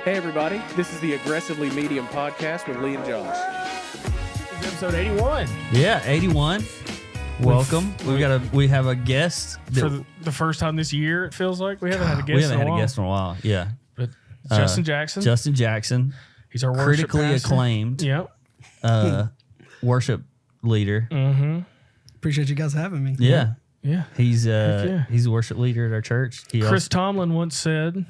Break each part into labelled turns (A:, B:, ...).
A: Hey everybody, this is the Aggressively Medium podcast with Lee and Josh.
B: This is episode 81.
C: Yeah, 81. Welcome. We have a guest
B: For the first time this year, it feels like. We haven't had a guest in a while.
C: Yeah.
B: But Justin Jackson.
C: Justin Jackson.
B: He's our worship
C: critically
B: pastor.
C: acclaimed
B: Yep.
C: worship leader.
B: Mm-hmm.
D: Appreciate you guys having me.
C: Yeah.
B: Yeah.
C: He's a worship leader at our church.
B: Chris Tomlin once said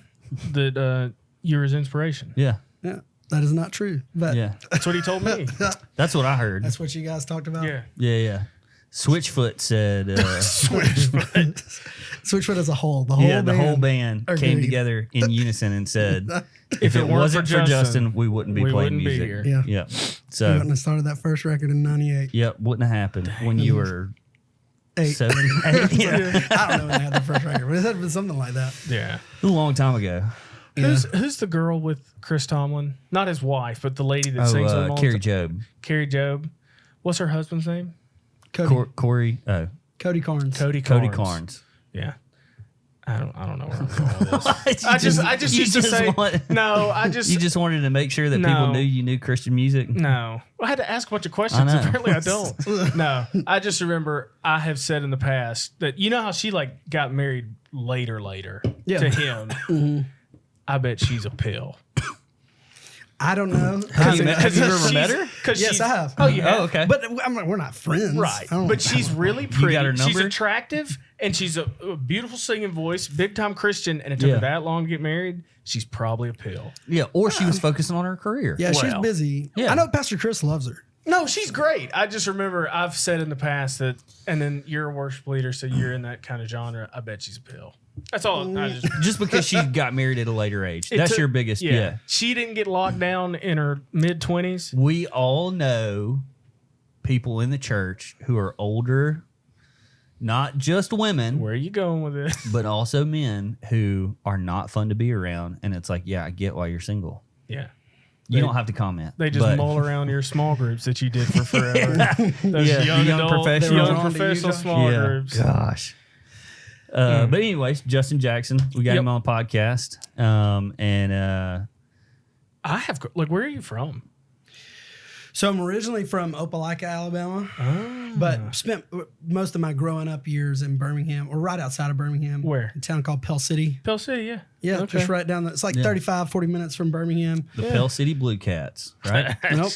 B: that you're his inspiration.
C: Yeah.
D: Yeah, that is not true. But
C: Yeah.
B: That's what he told me.
C: That's what I heard.
D: that's what you guys talked about.
B: Yeah.
C: Yeah. Switchfoot said
D: Switchfoot as a whole. The whole band
C: came
D: agreed.
C: together in unison and said, if it wasn't for Justin, we wouldn't be playing music.
B: here.
D: Yeah.
C: Yeah.
D: We
C: So,
D: wouldn't have started that first record in '98.
C: yep, wouldn't have happened when you were
D: 8.
C: 7, 8. Yeah.
D: I don't know when I had the first record, but it had been something like that.
B: Yeah.
C: A long time ago.
B: Who's the girl with Chris Tomlin? Not his wife, but the lady that sings with him all the
C: Carrie
B: time.
C: Job.
B: Carrie Job. What's her husband's name?
D: Cody
C: Cody
D: Carnes.
B: Cody
C: Carnes.
B: Yeah. I don't know where I'm going with this. I just used to say no.
C: You just wanted to make sure that people knew you knew Christian music.
B: No. I had to ask a bunch of questions. Apparently I don't. No. I just remember I have said in the past that you know how she like got married later to him.
D: Mm-hmm.
B: I bet she's a pill.
D: I don't know.
C: Have you ever met her?
D: Yes, I have.
B: Oh, you have?
C: Oh, okay.
D: But I'm like, we're not friends.
B: Right.
D: I don't-
B: But she's really pretty.
C: got her
B: She's
C: number?
B: attractive, and she's a beautiful singing voice, big time Christian, and it took her that long to get married. She's probably a pill.
C: Yeah, or she was focusing on her career.
D: Yeah, she's
B: Well,
D: busy.
C: yeah.
D: I know Pastor Chris loves her.
B: No, she's great. I just remember I've said in the past that, and then you're a worship leader, so you're in that kind of genre. I bet she's a pill. That's all. I
C: Just because she got married at a later age. That's your biggest. Yeah.
B: She didn't get locked down in her mid-20s.
C: We all know people in the church who are older, not just women,
B: Where are you going with this?
C: but also men who are not fun to be around. And it's like, yeah, I get why you're single.
B: Yeah.
C: You don't have to comment.
B: They just mull around your small groups that you did for forever. Those
C: Yeah,
B: young
C: the young
B: adult,
C: professional.
B: young professional small groups.
C: Gosh. But anyways, Justin Jackson, we got him on the podcast.
B: I have, like, where are you from?
D: So I'm originally from Opelika, Alabama, but spent most of my growing up years in Birmingham, or right outside of Birmingham.
B: Where?
D: A town called Pell City.
B: Pell City, yeah.
D: Yeah,
B: Okay.
D: just right down there. It's like 35, 40 minutes from Birmingham.
C: The Pell City Blue Cats, right?
D: Nope.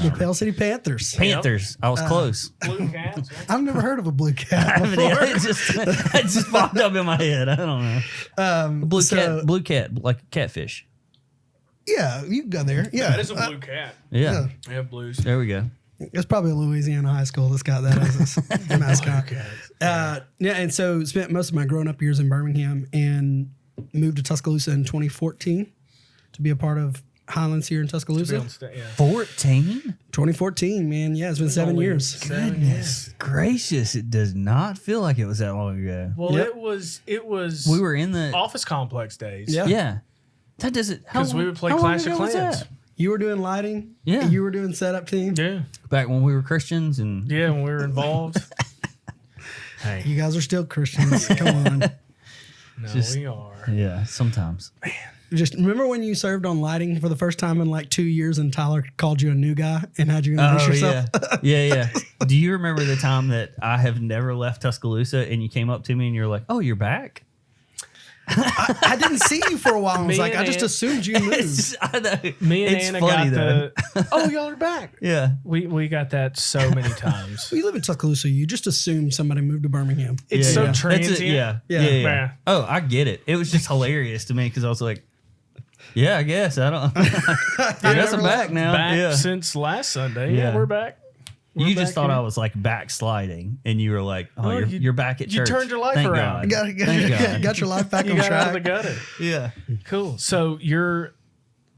D: The Pell City Panthers.
C: Panthers. I was close.
B: Blue Cats.
D: I've never heard of a blue cat before.
C: It just popped up in my head. I don't know. Blue cat, like a catfish.
D: Yeah, you can go there. Yeah.
B: That is a blue cat.
C: Yeah.
B: They have blues.
C: There we go.
D: It's probably a Louisiana high school that's got that as its mascot. Yeah, and so spent most of my growing up years in Birmingham and moved to Tuscaloosa in 2014 to be a part of Highlands here in Tuscaloosa.
C: 14?
D: 2014, man. Yeah, it's been 7 years.
C: Goodness gracious. It does not feel like it was that long ago.
B: Well,
D: Yep.
B: it was
C: We were in the...
B: Office Complex days.
D: Yeah.
C: Yeah. That doesn't...
B: Because we would play Clash of Clans.
D: You were doing lighting.
C: Yeah.
D: You were doing setup team.
B: Yeah.
C: Back when we were Christians and...
B: Yeah, when we were involved. Hey.
D: You guys are still Christians. Come on.
B: No, we are.
C: Yeah, sometimes.
D: Just remember when you served on lighting for the first time in like 2 years and Tyler called you a new guy and had you introduce yourself?
C: Yeah. Do you remember the time that I have never left Tuscaloosa and you came up to me and you're like, oh, you're back?
D: I didn't see you for a while. I was like, I just assumed you moved.
C: I know.
B: Me and
C: It's
B: Anna
C: funny,
B: got
C: though.
B: oh, y'all are back.
C: Yeah.
B: We got that so many times.
D: You live in Tuscaloosa. You just assume somebody moved to Birmingham.
B: It's
C: Yeah,
B: so
C: yeah. That's
B: transient.
C: it, yeah.
D: Yeah.
C: Oh, I get it. It was just hilarious to me because I was like, yeah, I guess. I don't... I guess I'm back now.
B: Back
C: yeah.
B: since last Sunday. Yeah,
C: Yeah.
B: we're back.
C: You just thought I was like backsliding, and you were like, "Oh, you're back at church."
B: You turned your life
C: Thank
B: around.
C: God. Thank God.
D: Got your life back
B: You
D: on
B: got out of the
D: track.
B: gutter.
C: Yeah.
B: Cool. So you're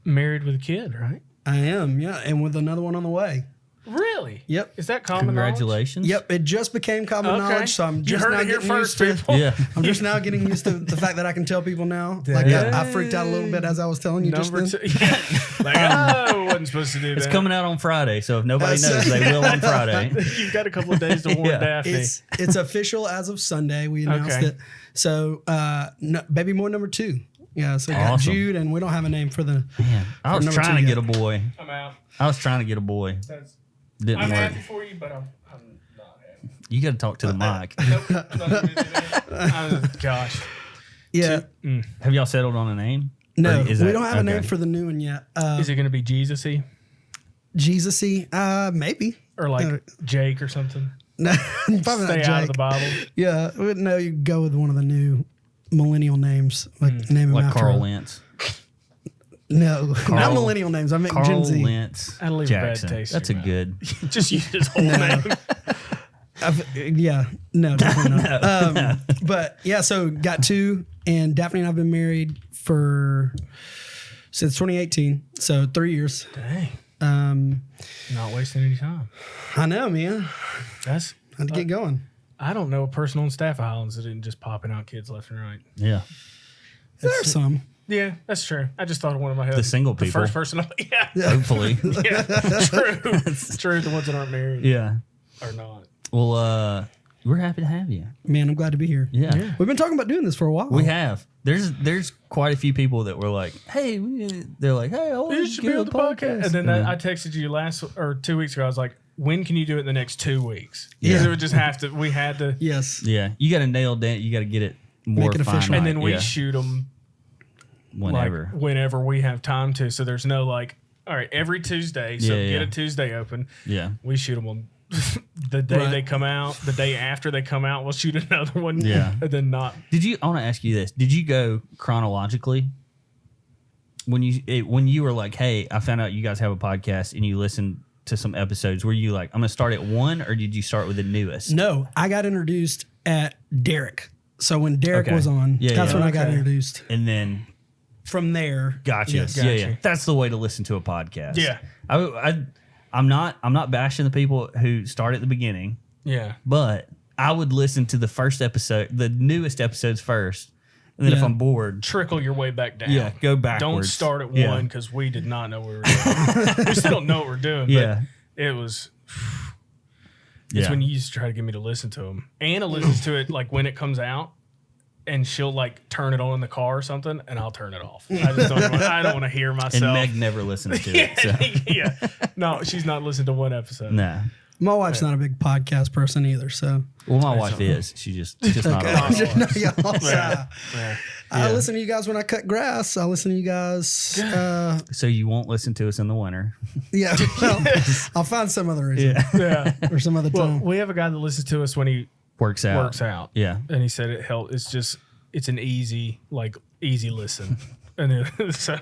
B: married with a kid, right?
D: I am, yeah, and with another one on the way.
B: Really?
D: Yep.
B: Is that common
C: Congratulations.
D: Yep, it just became common
B: knowledge?
D: knowledge, so I'm
B: You
D: just
B: heard
D: now
B: it here
D: getting
B: first,
D: used to.
B: people.
C: Yeah.
D: I'm just now getting used to the fact that I can tell people now. Like I freaked out a little bit as I was telling you
B: Number
D: just
B: two.
D: then.
B: Yeah. Like, I wasn't supposed to do that.
C: It's coming out on Friday, so if nobody knows, they will on Friday.
B: You've got a couple of days to warn
C: Yeah.
B: Daphne.
D: It's official as of Sunday. We announced
B: Okay.
D: it. So baby boy number 2 Yeah, so we got
C: Awesome.
D: Jude, and we don't have a name for the.
C: Man, I was
D: number
C: trying
D: two
C: to
D: yet.
C: get a boy.
B: I'm out.
C: I was trying to get a boy. Didn't
B: I'm
C: work.
B: happy for you, but I'm not happy.
C: You got to talk to the mic.
B: Nope, not gonna do that. Gosh.
D: Yeah.
C: Have y'all settled on a name?
D: No,
C: Or
D: we
C: is that-
D: don't have a name
C: okay.
D: for the new one yet.
B: Is it going to be Jesus-y?
D: Jesus-y? Maybe.
B: Or like Jake or something?
D: No, probably not
B: Stay
D: Jake.
B: out of the Bible.
D: Yeah, no, you go with one of the new millennial names, like name him
C: Like
D: after.
C: Carl Lentz.
D: No, not millennial names. I meant
C: Carl
D: Gen Z.
C: Lentz
B: That'll leave a bad
C: Jackson.
B: taste in
C: That's a
B: your
C: good.
B: Just use his whole name.
D: Yeah, no, definitely not. But yeah, so got two, and Daphne and I've been married since 2018, so 3 years.
B: Dang. Not wasting any time.
D: I know, man.
B: That's.
D: Had to get going.
B: I don't know a person on staff of Highlands that didn't just popping out kids left and right.
C: Yeah.
D: There are some.
B: Yeah, that's true. I just thought of one in my head.
C: The single
B: The
C: people.
B: first person. Yeah.
C: Hopefully.
B: Yeah. True. It's true. The ones that aren't married
C: Yeah.
B: are not.
C: Well, we're happy to have you.
D: Man, I'm glad to be here.
C: Yeah.
D: We've been talking about doing this for a while.
C: We have. There's quite a few people that were like, hey, they're like, hey, I want
B: You
C: to
B: should
C: get
B: be
C: a
B: on the podcast. And then
C: Yeah.
B: I texted you 2 weeks ago. I was like, when can you do it in the next 2 weeks?
C: Yeah.
B: Because it would just have to, we had to.
D: Yes.
C: Yeah, you got to nail down. You got to get it more
D: Make it official.
C: finite.
B: And then we
C: Yeah.
B: shoot them
C: whenever.
B: like, whenever we have time to. So there's no like, all right, every Tuesday. So
C: Yeah,
B: get
C: yeah.
B: a Tuesday open.
C: Yeah.
B: We shoot them on the day
D: Right.
B: they come out. The day after they come out, we'll shoot another one.
C: Yeah.
B: And then not.
C: I want to ask you this. Did you go chronologically? When you were like, hey, I found out you guys have a podcast and you listened to some episodes, were you like, I'm going to start at 1, or did you start with the newest?
D: No, I got introduced at Derek. So when Derek
C: Okay.
D: was on,
C: Yeah,
D: that's
C: yeah.
D: when I got
B: Okay.
D: introduced.
C: And then,
D: From there,
C: gotcha.
D: yes.
C: Yeah, yeah.
B: Gotcha.
C: That's the way to listen to a podcast.
B: Yeah.
C: I'm not bashing the people who start at the beginning,
B: Yeah.
C: but I would listen to the first episode, the newest episodes first. And then if
D: Yeah.
C: I'm bored,
B: Trickle your way back down.
C: yeah, go backwards.
B: Don't start at
C: Yeah.
B: 1 because we did not know what we were doing. We still don't know what we're doing.
C: Yeah.
B: But it was. It's
C: Yeah.
B: when you used to try to get me to listen to them. Anna listens to it like when it comes out, and she'll like turn it on in the car or something, and I'll turn it off. I just I don't want to hear myself.
C: And Meg never listens to
B: yeah,
C: it. So.
B: yeah. No, she's not listened to one episode.
C: Nah.
D: My wife's not a big podcast person either. So
C: Well, my wife is. She's just not
D: okay.
C: always.
D: No, y'all,
B: Yeah. Yeah.
D: I listen to you guys when I cut grass. I listen to you guys.
C: So you won't listen to us in the winter.
D: Yeah, well, I'll find some other reason
B: Yeah.
D: or some other
B: Well,
D: time.
B: we have a guy that listens to us when he
C: Works out.
B: works out.
C: Yeah.
B: And he said it helped. It's an easy listen. And so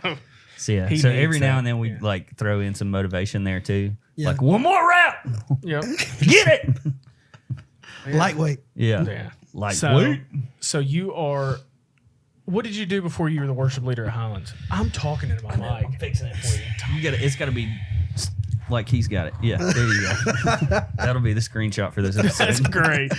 C: So yeah.
B: He
C: So
B: needs
C: every now
B: that.
C: and then we
B: Yeah.
C: like throw in some motivation there too.
D: Yeah.
C: Like one more rap.
B: yep.
C: Get it.
D: Lightweight.
C: Yeah.
B: Yeah.
C: Like
B: So,
C: wait.
B: so you are. What did you do before you were the worship leader at Highlands? I'm talking into my mic. I'm fixing it for you.
C: You got it's got to be like he's got it. Yeah. There you go. That'll be the screenshot for this episode.
B: That's great.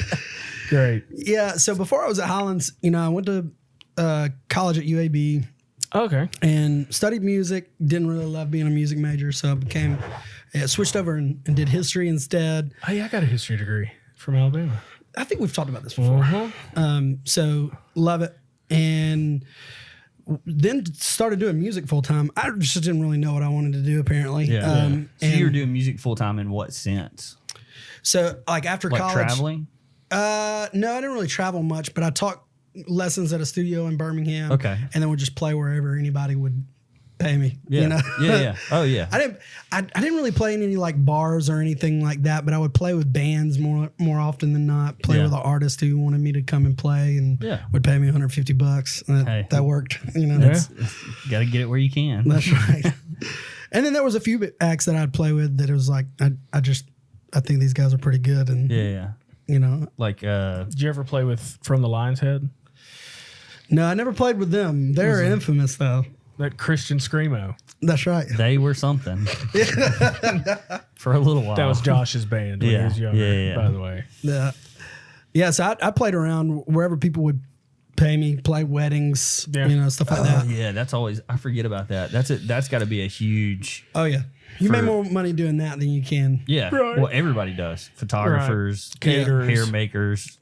B: Great.
D: Yeah. So before I was at Highlands, I went to college at UAB
B: Okay.
D: and studied music. Didn't really love being a music major, so I switched over and did history instead.
B: Hey, I got a history degree from Alabama.
D: I think we've talked about this before. So love it, and then started doing music full time. I just didn't really know what I wanted to do. Apparently,
C: Yeah. So
D: and
C: you were doing music full time in what sense?
D: so like after
C: Like
D: college,
C: traveling?
D: no, I didn't really travel much, but I taught lessons at a studio in Birmingham.
C: Okay.
D: And then would just play wherever anybody would pay me.
C: Yeah. Yeah. Oh yeah.
D: I didn't really play in any like bars or anything like that, but I would play with bands more often than not. Play
C: Yeah.
D: with an artist who wanted me to come and play and
C: Yeah.
D: would pay me $150.
C: Hey.
D: That worked.
C: Got to get it where you can.
D: That's right. And then there was a few acts that I'd play with that it was like I think these guys are pretty good, and
C: Yeah. Yeah. Like
B: Did you ever play with From the Lion's Head?
D: no, I never played with them. They're infamous though.
B: That Christian Screamo.
D: That's right.
C: they were something for a little while.
B: That was Josh's band when he
C: Yeah.
B: was younger,
C: Yeah.
B: by the way.
D: Yeah, so I played around wherever people would pay me, play weddings,
B: Yeah.
D: stuff like
C: Oh,
D: that.
C: yeah, that's always I forget about that. That's got to be a huge
D: Oh yeah, you make more money doing that than you can.
C: yeah.
B: Right.
C: Well, everybody does. Photographers,
B: Caterers.
C: hair makers.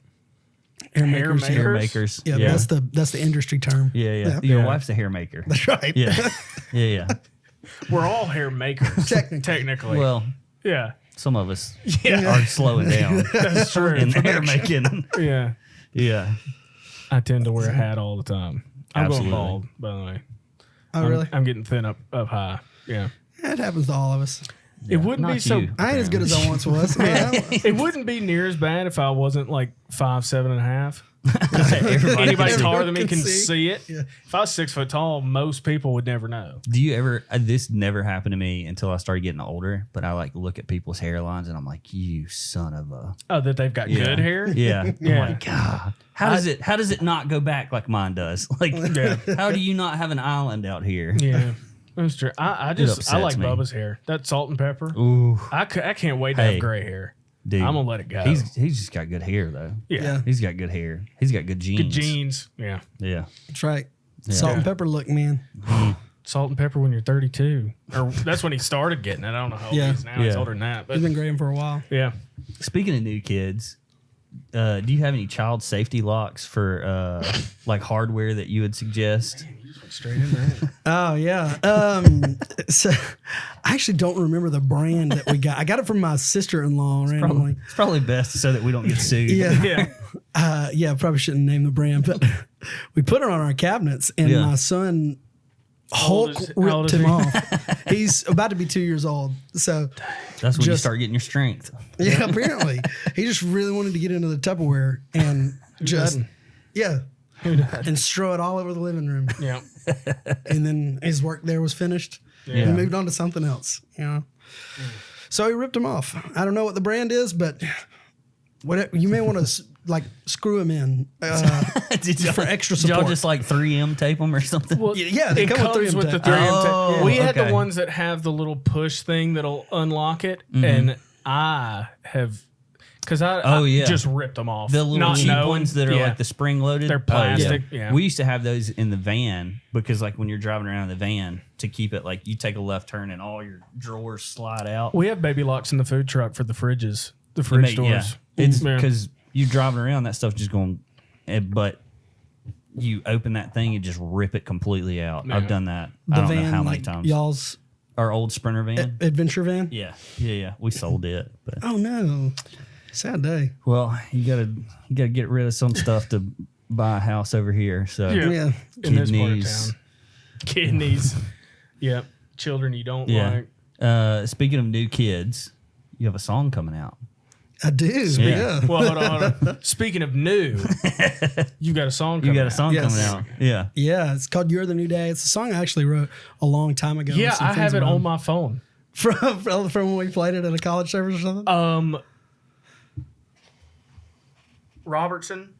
D: Hair makers.
C: Hair makers.
D: Yeah, that's the industry term.
C: Yeah. Your wife's a hair maker.
D: That's right.
C: Yeah.
B: We're all hair makers. Technically.
C: Well,
B: yeah.
C: some of us are slowing down.
B: That's true.
C: In hair making.
B: Yeah.
C: Yeah.
B: I tend to wear a hat all the time. I'm
C: Absolutely.
B: going bald, by the way.
D: Oh, really?
B: I'm getting thin up high. Yeah.
D: It happens to all of us.
B: It wouldn't be
C: Not
B: so.
C: you.
D: I ain't as good as I once was. Yeah.
B: It wouldn't be near as bad if I wasn't like 5'7.5".
C: Everybody
B: Anybody
C: can see
B: taller
C: it.
B: than me can see it.
D: Yeah.
B: If I was 6 foot tall, most people would never know.
C: Do you ever? This never happened to me until I started getting older. But I like look at people's hairlines and I'm like, you son of a.
B: Oh, that they've got good hair.
C: Yeah.
B: Yeah.
C: I'm like, God, how does it not go back like mine does? Like, how do you not have an island out here?
B: Yeah, that's true. I
C: upsets
B: like
C: me.
B: Bubba's hair. That salt and pepper.
C: Ooh,
B: I can't wait to
C: Hey.
B: have gray hair.
C: dude,
B: I'm gonna let it go.
C: He's just got good hair though.
B: Yeah.
C: He's got good hair. He's got good genes.
B: Good genes. Yeah.
C: Yeah.
D: That's right. Salt and pepper look, man.
B: Salt and pepper when you're 32. Or that's when he started getting it. I don't know how old he is now. He's
C: Yeah.
B: older than that. But
D: He's been graying for a while.
B: yeah.
C: Speaking of new kids, do you have any child safety locks for like hardware that you would suggest?
B: You just went straight in there.
D: Oh yeah. So I actually don't remember the brand that we got. I got it from my sister-in-law randomly.
C: It's probably best so that we don't get sued.
B: Yeah.
D: Yeah, probably shouldn't name the brand, but we put it on our cabinets, and
C: Yeah.
D: my son
B: old
D: Hulk
B: is- how old
D: ripped
B: is
D: him
B: he?
D: off. He's about to be 2 years old, so
C: That's when you
D: Just-
C: start getting your strength.
D: yeah. Apparently, he just really wanted to get into the Tupperware and just and throw it all over the living room.
B: Yeah.
D: And then his work there was finished.
C: Yeah.
D: He moved on to something else. You know, so he ripped him off. I don't know what the brand is, but whatever, you may want to like screw him in for extra
C: Did y'all
D: support.
C: just like 3M tape them or something?
B: Well,
D: Yeah, they
B: it
D: come with
B: comes
D: 3M
B: with the
D: tape.
B: 3M
C: Oh,
B: tape. We had
C: okay.
B: the ones that have the little push thing that'll unlock it,
C: Mm-hmm.
B: and I have because I just ripped them off.
C: The little
B: Not
C: cheap
B: knowing-
C: ones that are
B: yeah.
C: like the spring loaded.
B: They're plastic, yeah.
C: We used to have those in the van because like when you're driving around in the van to keep it like you take a left turn and all your drawers slide out.
B: We have baby locks in the food truck for the fridges, the fridge doors.
C: Yeah. It's
B: Yeah.
C: because you're driving around, that stuff just going, but you open that thing and just rip it completely out.
B: Yeah.
C: I've done that.
D: the
C: I don't
D: van,
C: know how many
D: like
C: times.
D: y'all's
C: Our old Sprinter van.
D: adventure van.
C: Yeah. We sold it, but
D: Oh no, sad day.
C: well, you gotta get rid of some stuff to buy a house over here. So
B: Yeah.
D: Yeah,
B: in this part of
C: Kidneys.
B: town. Kidneys. Yep. Children you don't
C: Yeah.
B: like.
C: Speaking of new kids, you have a song coming out.
D: I do.
C: Yeah.
D: Yeah.
B: Well, hold on. Speaking of new, you got a song coming
C: You got a
B: out.
C: song
D: Yes.
C: coming out. Yeah.
D: Yeah, it's called "You're the New Day." It's a song I actually wrote a long time ago.
B: Yeah,
D: with some
B: I
D: friends
B: have it
D: of mine.
B: on my phone.
D: from when we played it at a college service or something.
B: Roberson,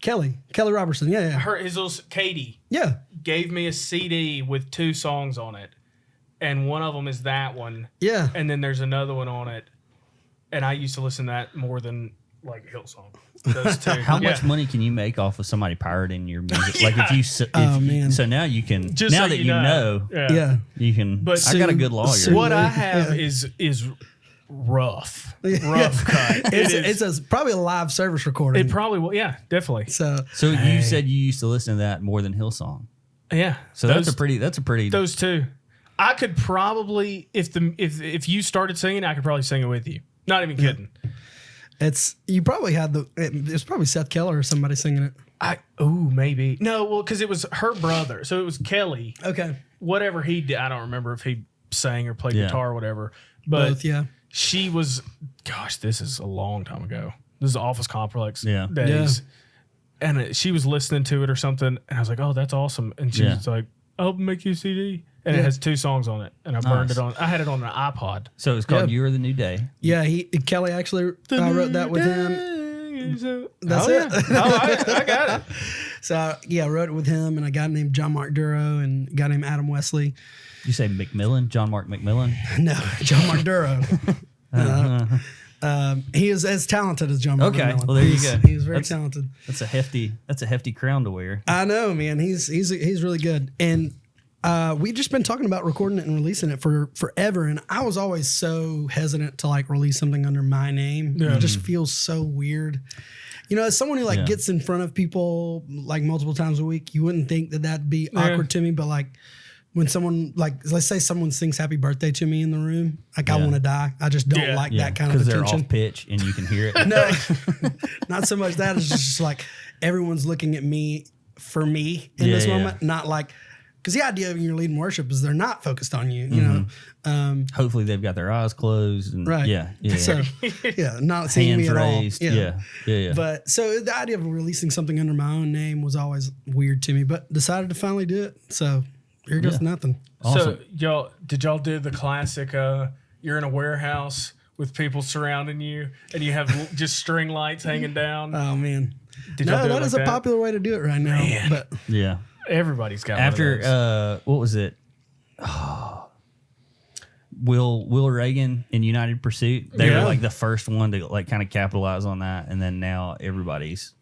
D: Kelly Robertson. Yeah,
B: his little Katie
D: yeah.
B: gave me a CD with 2 songs on it, and one of them is that one,
D: Yeah.
B: and then there's another one on it, and I used to listen to that more than like Hillsong. Those 2.
C: How much money can you make off of somebody pirating your music? Like
D: Oh, man.
C: So now you can.
B: Just
C: now
B: so
C: that
B: you
C: you
B: know.
C: know,
D: Yeah.
C: you can.
B: But
C: I got a
D: soon-
C: good lawyer.
D: soon-
B: What I
D: Yeah.
B: have is rough cut.
D: It's probably a live service recording.
B: It probably will. Yeah, definitely.
D: So
C: So you said you used to listen to that more than Hillsong.
B: Yeah.
C: So that's a pretty.
B: Those 2. I could probably if you started singing, I could probably sing it with you. Not even kidding.
D: you probably had it's probably Seth Keller or somebody singing it.
B: Maybe. No, well, because it was her brother. So it was Kelly.
D: Okay.
B: Whatever he did, I don't remember if he sang or played
C: Yeah.
B: guitar or whatever. But
D: Both, yeah.
B: she was, gosh, this is a long time ago. This is Office Complex
C: Yeah.
B: days. And she was listening to it or something. And I was like, oh, that's awesome. And she was like, I'll make you a CD. And it has 2 songs on it. And I burned it on. I had it on an iPod.
C: So it's called
D: Yeah.
C: "You're the New Day."
D: Yeah, Kelly actually I wrote that with him. That's
B: Yeah.
D: it.
B: I got it.
D: So yeah, I wrote it with him and a guy named John Mark Duro and a guy named Adam Wesley.
C: You say McMillan, John Mark McMillan.
D: No, John Mark Duro. He is as talented as John Mark
C: Okay,
D: McMillan.
C: well there you
D: He's-
C: go.
D: He's very
C: That's-
D: talented.
C: That's a hefty crown to wear.
D: I know, man. He's really good. And we've just been talking about recording it and releasing it for forever. And I was always so hesitant to like release something under my name. It just feels so weird. as someone who like gets in front of people like multiple times a week, you wouldn't think that that'd be awkward to me. But like when someone like, let's say someone sings happy birthday to me in the room, like I want to die. I just don't like that kind of attention.
C: Because they're off pitch and you can hear it.
D: No, not so much that. It's just like everyone's looking at me for me in this moment, not like, because the idea of you're leading worship is they're not focused on you, you know.
C: Hopefully they've got their eyes closed. And
D: Right.
C: Yeah.
D: So, not seeing
C: Hands
D: me at all.
C: raised. Yeah.
D: But so the idea of releasing something under my own name was always weird to me, but decided to finally do it. So here goes nothing.
C: Awesome.
B: So did y'all do the classic, you're in a warehouse with people surrounding you and you have just string lights hanging down?
D: Oh, man.
B: Did y'all do
D: that
B: it
D: is
B: like
D: a popular way to do it right now.
B: Man.
D: But
C: Yeah.
B: Everybody's got one of
C: After
B: those.
C: what was it? Will Reagan in United Pursuit. They were like the first one to like kind of capitalize on that, and then now everybody's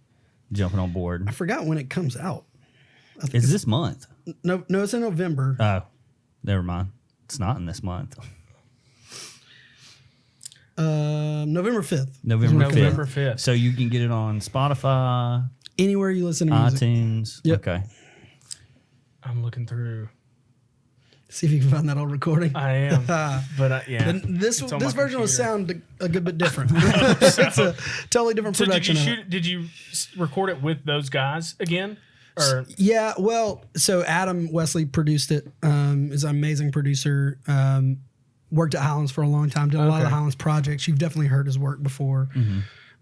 C: jumping on board.
D: I forgot when it comes out.
C: It's this month.
D: No, it's in November.
C: Oh, never mind. It's not in this month.
D: November 5th.
C: November 5th.
B: November 5th.
C: So you can get it on Spotify,
D: Anywhere you listen to music.
C: iTunes.
D: Yep.
C: Okay.
B: I'm looking through.
D: See if you can find that old recording.
B: I am. But
D: Then this
B: It's on
D: this
B: my
D: version will
B: computer.
D: sound a good bit different. It's a totally different
B: So
D: production. of it.
B: did you record it with those guys again? Or
D: Yeah, well, so Adam Wesley produced it. Is an amazing producer. Worked at Highlands for a long time. Did a lot of the Highlands projects. You've definitely heard his work before.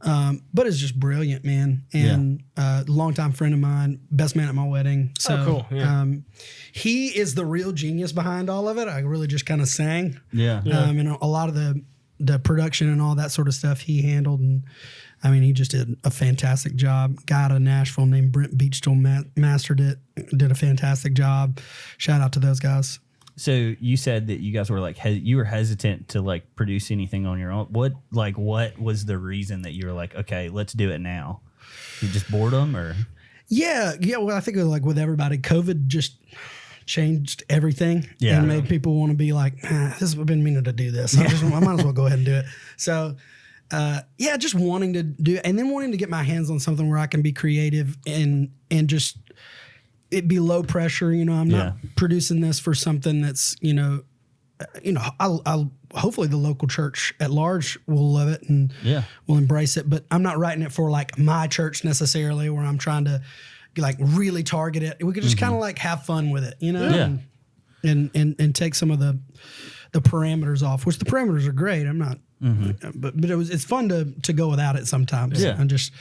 D: But it's just brilliant, man. And longtime friend of mine, best man at my wedding. So
B: cool. Yeah.
D: he is the real genius behind all of it. I really just kind of sang.
C: Yeah.
D: And a lot of the production and all that sort of stuff he handled. And I mean, he just did a fantastic job. Guy out of Nashville named Brent Beachstill mastered it. Did a fantastic job. Shout out to those guys.
C: So you said that you guys were like you were hesitant to like produce anything on your own. What was the reason that you were like, okay, let's do it now? You just boredom or?
D: Yeah. Well, I think like with everybody, COVID just changed everything
C: Yeah.
D: and made people want to be like, I've been meaning to do this. I might as well go ahead and do it. So, just wanting to do it and then wanting to get my hands on something where I can be creative and just it be low pressure. I'm not producing this for something that's, I'll hopefully the local church at large will love it and will embrace it. But I'm not writing it for like my church necessarily where I'm trying to like really target it. We could just kind of like have fun with it, and take some of the parameters off, which the parameters are great. I'm not, but it's fun to go without it sometimes.
C: Yeah.
D: And just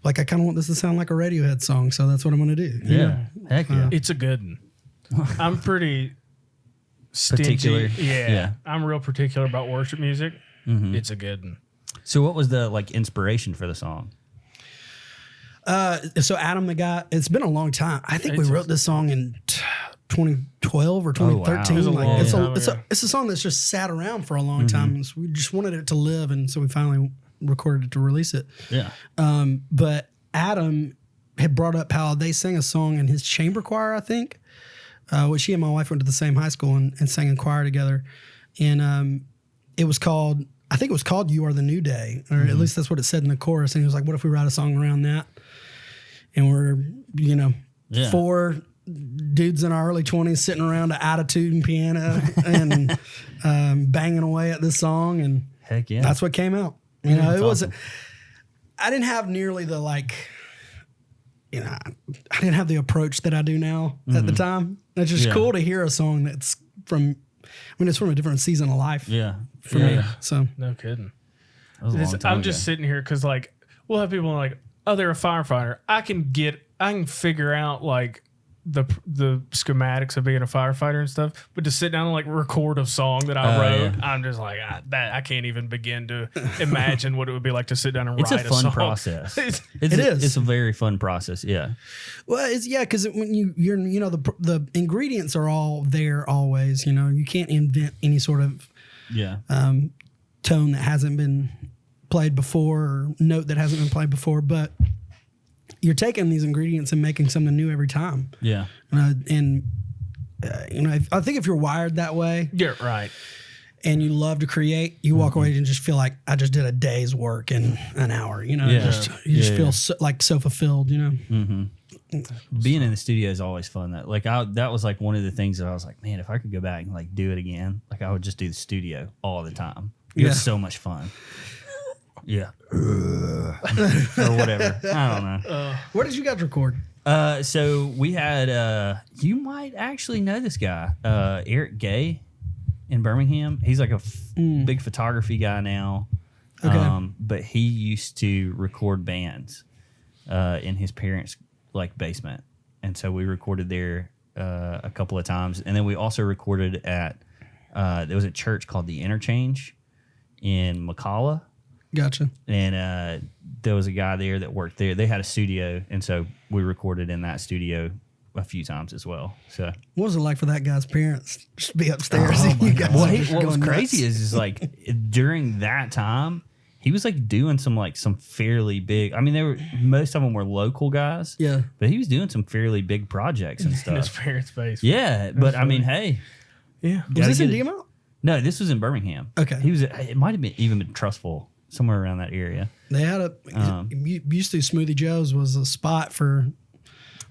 D: like, I kind of want this to sound like a Radiohead song. So that's what I'm going to do.
C: Yeah. Heck yeah.
B: it's a good one. I'm pretty stingy.
C: Particular.
B: Yeah. I'm real particular about worship music. It's a good one.
C: So what was the like inspiration for the song?
D: So Adam, the guy, it's been a long time. I think we wrote this song in 2012 or 2013.
C: It was
B: a
D: Like,
B: long
D: it's,
B: time
D: a,
B: ago.
D: it's a song that's just sat around for a long time. And so we just wanted it to live. And so we finally recorded it to release it.
C: Yeah.
D: But Adam had brought up how they sang a song in his chamber choir, I think, which he and my wife went to the same high school and sang in choir together. And it was called, I think it was called You Are the New Day, or at least that's what it said in the chorus. And he was like, what if we write a song around that? And we're, four dudes in our early 20s sitting around to attitude and piano and banging away at this song. And
C: Heck yeah.
D: that's what came out. It wasn't, I didn't have nearly the like, I didn't have the approach that I do now at the time. It's just cool to hear a song that's it's from a different season of life for me. So
B: No kidding.
C: That was a long time
B: I'm just sitting here because like we'll have people like, oh, they're a firefighter. I can figure out like the schematics of being a firefighter and stuff, but to sit down and like record a song that I wrote, I'm just like I can't even begin to imagine what it would be like to sit down and
C: It's
B: write
C: a fun
B: song.
C: process.
D: is.
C: It's a very fun process. Yeah.
D: Well, because when you're the ingredients are all there always. You can't invent any sort of
C: Yeah.
D: tone that hasn't been played before or note that hasn't been played before, but you're taking these ingredients and making something new every time.
C: Yeah.
D: I think if you're wired that way,
B: Yeah, right.
D: and you love to create, you walk away and just feel like I just did a day's work in an hour. You know, you just feel so fulfilled. You know.
C: Being in the studio is always fun. That was like one of the things that I was like, man, if I could go back and like do it again, like I would just do the studio all the time. It was so much fun. Yeah. Or whatever. I don't know.
D: Where did you guys record?
C: So we had you might actually know this guy, Eric Gay in Birmingham. He's like a big photography guy now.
D: Okay.
C: But he used to record bands in his parents' like basement. And so we recorded there a couple of times. And then we also recorded at there was a church called The Interchange in McCalla.
D: Gotcha.
C: And there was a guy there that worked there. They had a studio, and so we recorded in that studio a few times as well. So
D: what was it like for that guy's parents just to be upstairs? You guys
C: what
D: just
C: was
D: going
C: crazy
D: nuts?
C: is like during that time, he was like doing some fairly big. I mean, most of them were local guys.
D: Yeah.
C: But he was doing some fairly big projects and
B: In his
C: stuff.
B: parents' basement.
C: Yeah, but I mean, hey,
B: Yeah.
D: Was this in
C: get it.
D: DMO?
C: No, this was in Birmingham.
D: Okay.
C: It might have been even been Trustful, somewhere around that area.
D: They had used to Smoothie Joe's was a spot for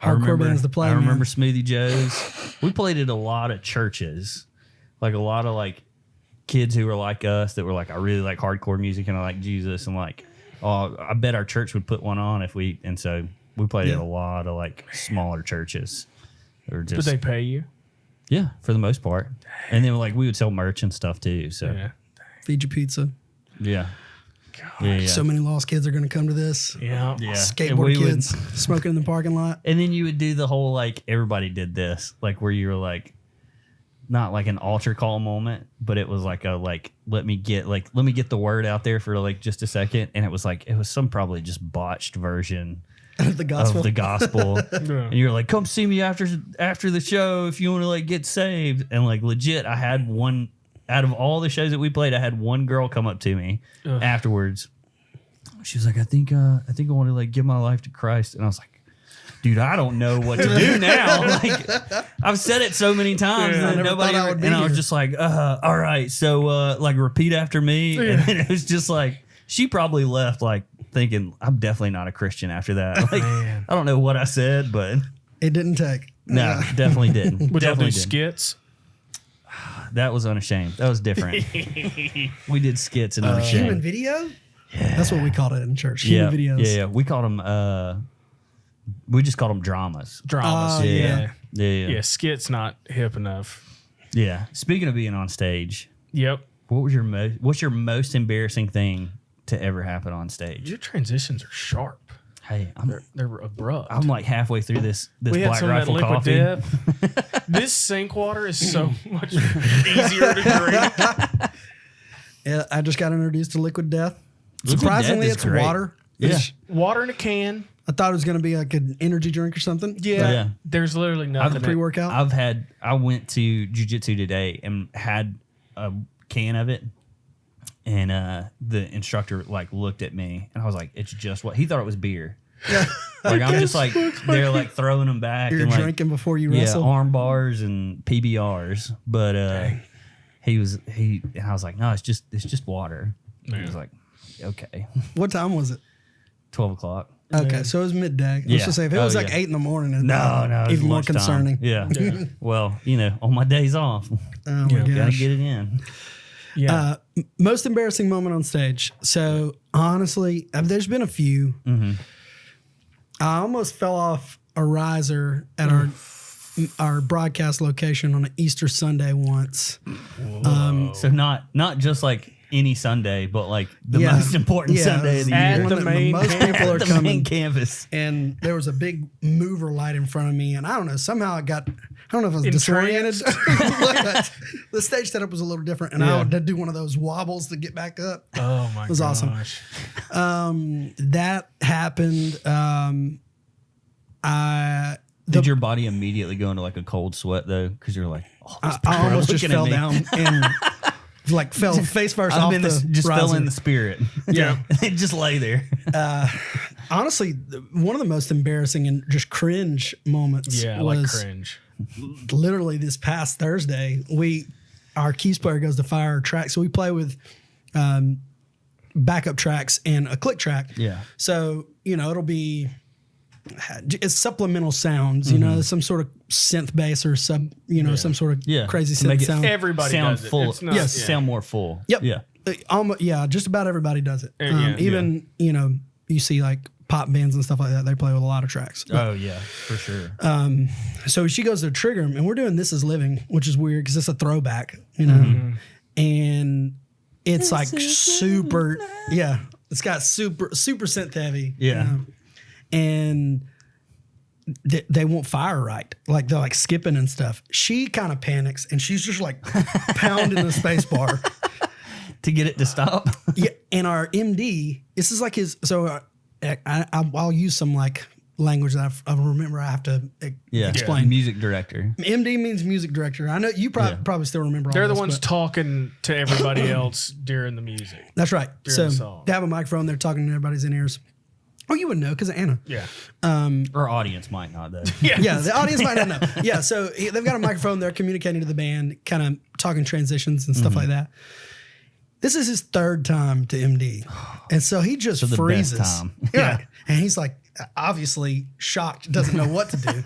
C: I
D: hardcore
C: remember,
D: bands to play.
C: I
D: man.
C: remember Smoothie Joe's. We played at a lot of churches, like a lot of like kids who were like us that were like, I really like hardcore music and I like Jesus, and like, oh, I bet our church would put one on if we. And so we played at a lot of like smaller churches. Or
B: Did
C: just
B: they pay you?
C: yeah, for the most part. And then like we would sell merch and stuff too. So
B: Yeah.
D: Feed you pizza.
C: yeah. Yeah.
D: So many lost kids are going to come to this.
B: Yeah.
C: Yeah. And
D: Skateboard
C: we would-
D: kids smoking in the parking lot.
C: And then you would do the whole like everybody did this, like where you were like not like an altar call moment, but it was like a like let me get the word out there for like just a second, and it was some probably just botched version
D: The gospel.
C: of the gospel.
B: Yeah.
C: And you're like, come see me after the show if you want to like get saved. And like legit, I had one out of all the shows that we played, I had one girl come up to me afterwards. She was like, I think I want to like give my life to Christ. And I was like, dude, I don't know what to do now. Like I've said it so many times
D: I
C: and
D: never
C: nobody
D: thought I would be
C: and I was
D: here.
C: just like, all right, so like repeat after me. And then it was just like she probably left like thinking I'm definitely not a Christian after that. Like
B: Man.
C: I don't know what I said, but
D: It didn't take.
C: no, definitely didn't.
B: Would y'all
C: Definitely
B: do
C: didn't.
B: skits?
C: That was Unashamed. That was different. We did skits and
D: Human
C: Unashamed.
D: video? Yeah. That's what we called it in church.
C: Yeah,
D: Human videos.
C: yeah. We called them. We just called them dramas.
B: Dramas.
D: Oh,
B: yeah.
C: Yeah.
B: Skits not hip enough.
C: Yeah. Speaking of being on stage,
B: Yep.
C: what's your most embarrassing thing to ever happen on stage?
B: Your transitions are sharp.
C: Hey,
B: They're abrupt.
C: I'm like halfway through this
B: we had
C: Black
B: some of that
C: Rifle
B: liquid
C: coffee.
B: death. This sink water is so much easier to drink.
D: Yeah, I just got introduced to Liquid Death.
C: Liquid
D: Surprisingly,
C: Death is
D: it's
C: great.
D: water.
C: Yeah.
D: It's-
B: Water in a can.
D: I thought it was going to be like an energy drink or something.
B: Yeah.
C: Yeah.
B: There's literally nothing.
D: Pre-workout.
C: I went to jiu-jitsu today and had a can of it, and the instructor like looked at me and I was like, it's just what he thought it was beer.
D: Yeah.
C: Like I'm just like they're like throwing them back
D: You're
C: and like
D: drinking before you
C: yeah,
D: wrestle.
C: arm bars and PBRs. But and I was like, no, it's just water. He was like, okay.
D: What time was it?
C: 12 o'clock.
D: Okay, so it was midday.
C: Yeah.
D: Let's just say if it was
C: Oh,
D: like
C: yeah.
D: 8 in the morning, it'd
C: No,
D: be
C: it was
D: even more
C: lunchtime.
D: concerning.
C: Yeah. Well, on my days off,
D: Oh my
C: gotta
D: gosh.
C: get it in.
B: Yeah.
D: Most embarrassing moment on stage. So honestly, there's been a few.
C: Mm-hmm.
D: I almost fell off a riser at our broadcast location on an Easter Sunday once.
C: So not just like any Sunday, but like the
D: Yeah.
C: most important
D: Yeah.
C: Sunday of the
B: At
C: year.
B: the
D: One that
B: main
D: most people are
C: the
D: coming.
C: main campus.
D: And there was a big mover light in front of me, and I don't know, somehow I don't know if I was disoriented. But the stage setup was a little different, and I
B: Yeah.
D: had to do one of those wobbles to get back up.
B: Oh my gosh.
D: was awesome. That happened.
C: Did your body immediately go into like a cold sweat though? Because you're like, oh, this
D: I
C: people are
D: almost just
C: looking at
D: fell
C: me.
D: down and like fell face first
C: I'm
D: off
C: in
D: the
C: just fell
D: riser.
C: in the spirit.
D: Yeah.
C: It just lay there.
D: Honestly, one of the most embarrassing and just cringe moments
B: Yeah,
D: was
B: like cringe.
D: literally this past Thursday. our keys player goes to fire our track. So we play with backup tracks and a click track.
C: Yeah.
D: So, it'll be it's supplemental sounds, some sort of synth bass or some sort of crazy
C: To make
D: synth
C: it
D: sound.
B: Everybody
C: sound
B: does it.
C: full.
B: It's not,
D: Yes.
C: Sound more full.
D: Yep.
C: Yeah.
D: Just about everybody does it.
B: Yeah.
D: Even, you see like pop bands and stuff like that. They play with a lot of tracks.
C: Oh yeah, for sure.
D: So she goes to trigger him, and we're doing This Is Living, which is weird because it's a throwback, and it's like super, it's got super synth heavy.
C: Yeah.
D: And they won't fire right. Like they're like skipping and stuff. She kind of panics and she's just like pounding the space bar.
C: To get it to stop.
D: Yeah. And our MD, this is like his, so I'll use some like language that I remember I have to explain.
C: Music director.
D: MD means music director. I know you probably still remember all
B: They're the
D: this,
B: ones
D: but
B: talking to everybody else during the music.
D: that's right.
B: during
D: So
B: the song.
D: they have a microphone. They're talking to everybody's in ears. Oh, you would know because of Anna.
B: Yeah.
C: Our audience might not though.
D: Yeah, the audience might not know. Yeah, so they've got a microphone. They're communicating to the band, kind of talking transitions and stuff like that. This is his third time to MD, and so he just
C: the
D: freezes.
C: best time.
D: Yeah, and he's like obviously shocked, doesn't know what to do.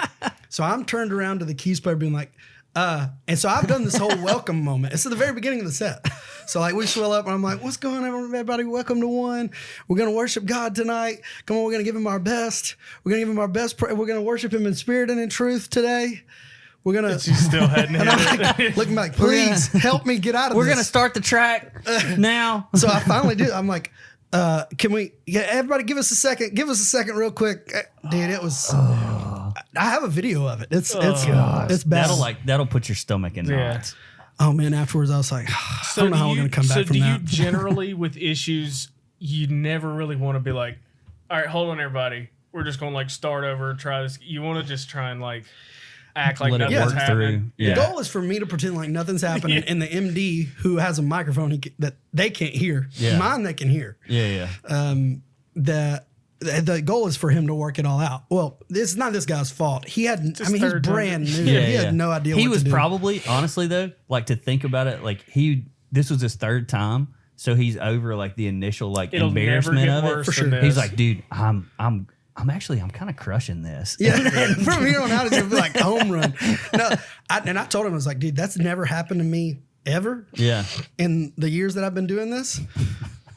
D: So I'm turned around to the keys player, being like, and so I've done this whole welcome moment. It's at the very beginning of the set. So like we swell up and I'm like, what's going on, everybody? Welcome to one. We're going to worship God tonight. Come on, we're going to give him our best. We're going to give him our best. We're going to worship him in spirit and in truth today. We're going to.
B: She's still heading
D: And
B: in.
D: I'm like, looking back, please help me get out of
C: We're
D: this.
C: gonna start the track now.
D: So I finally do. I'm like, can we? Yeah, everybody, give us a second. Give us a second, real quick, dude. It was. I have a video of it. It's bad.
C: That'll put your stomach in knots.
D: Oh man! Afterwards, I was like, I don't know how we're gonna come back from
B: do
D: that.
B: you generally, with issues, you never really want to be like, all right, hold on, everybody. We're just gonna like start over, try this. You want to just try and like act like
C: Let it
B: nothing's
C: work
B: happening.
C: through.
D: The goal is for me to pretend like nothing's happening, and the MD who has a microphone that they can't hear, mine they can hear.
C: Yeah.
D: The goal is for him to work it all out. Well, it's not this guy's fault. He had, he's
B: third time.
D: brand new.
C: Yeah,
D: He had no idea.
C: He
D: what
C: was
D: to do.
C: probably, honestly though, like to think about it, like this was his third time, so he's over like the initial like
B: It'll
C: embarrassment
B: never
C: of
B: get
C: it.
B: worse
D: For sure.
B: than
C: He's
B: this.
C: like, dude, I'm kind of crushing this.
D: Yeah, from here on out, it's gonna be like home run. No, I told him, I was like, dude, that's never happened to me ever
C: Yeah.
D: in the years that I've been doing this.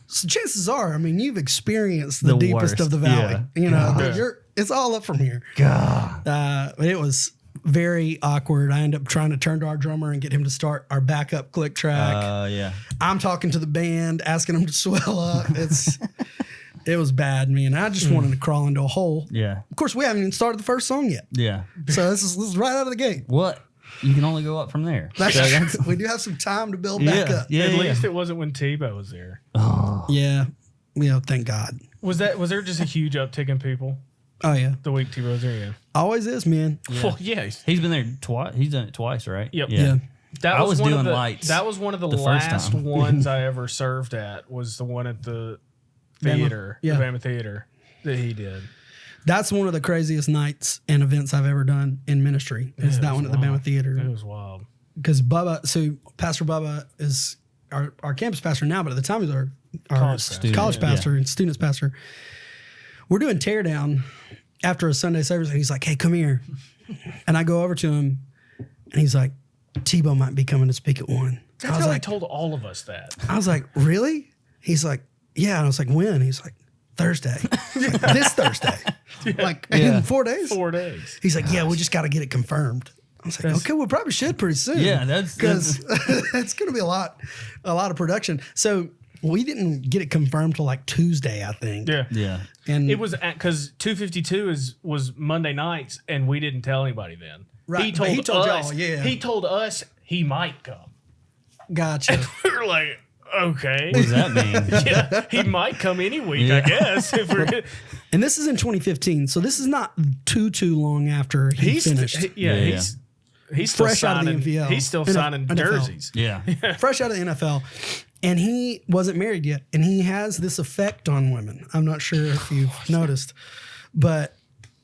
D: So chances are, I mean, you've experienced the deepest
C: worst.
D: of the valley.
C: Yeah.
D: You know,
B: God.
D: it's all up from here.
C: God.
D: But it was very awkward. I ended up trying to turn to our drummer and get him to start our backup click track.
C: Yeah.
D: I'm talking to the band, asking them to swell up. It was bad, man. I just wanted to crawl into a hole.
C: Yeah.
D: Of course, we haven't even started the first song yet.
C: Yeah.
D: So this is right out of the gate.
C: What? You can only go up from there.
D: That's
C: So
D: true. We do have some time to build back up.
C: Yeah.
B: At
C: yeah.
B: least it wasn't when Tebow was there.
D: Yeah. Thank God.
B: Was there just a huge uptick in people
D: Oh, yeah.
B: the week Tebow was there? Yeah.
D: Always is, man.
B: Well, yeah.
C: He's been there twice. He's done it twice, right?
B: Yep.
D: Yeah.
B: That
C: I was
B: one of
C: doing
B: the,
C: lights
B: That was one of the
C: the first
B: last
C: time.
B: ones I ever served at. Was the one at the theater,
D: Yeah.
B: the Bama Theater, that he did.
D: That's one of the craziest nights and events I've ever done in ministry. Is
B: it
D: that
B: was
D: one at the
B: wild.
D: Bama Theater.
B: It was wild.
D: Because Pastor Bubba is our campus pastor now, but at the time he was our college pastor and students pastor. We're doing teardown after a Sunday service, and he's like, "Hey, come here." And I go over to him, and he's like, "Tebow might be coming to speak at 1."
B: That's
D: I was
B: how he
D: like,
B: told all of us that.
D: I was like, "Really?" He's like, "Yeah." And I was like, "When?" He's like, "Thursday." Like, this Thursday. Like in 4 days.
B: 4 days.
D: He's like, "Yeah, we just got to get it confirmed." I was like, "Okay, we probably should pretty soon."
C: Yeah, that's
D: because it's going to be a lot of production. So we didn't get it confirmed till like Tuesday, I think.
B: Yeah.
C: Yeah.
D: And
B: It was because 252 was Monday nights, and we didn't tell anybody then.
D: Right,
B: He
D: but
B: told,
D: he told
B: us.
D: y'all, yeah.
B: He told us he might come.
D: gotcha.
B: We were like, okay.
C: What does that mean?
B: Yeah, he might come any week, I
C: Yeah.
B: guess. If we're,
D: And this is in 2015, so this is not too long after he finished.
B: He's still
D: Fresh out of the
B: signing.
D: NFL.
B: He's still
D: NFL.
B: signing jerseys.
C: Yeah.
D: Fresh out of the NFL, and he wasn't married yet, and he has this effect on women. I'm not sure if you've noticed, but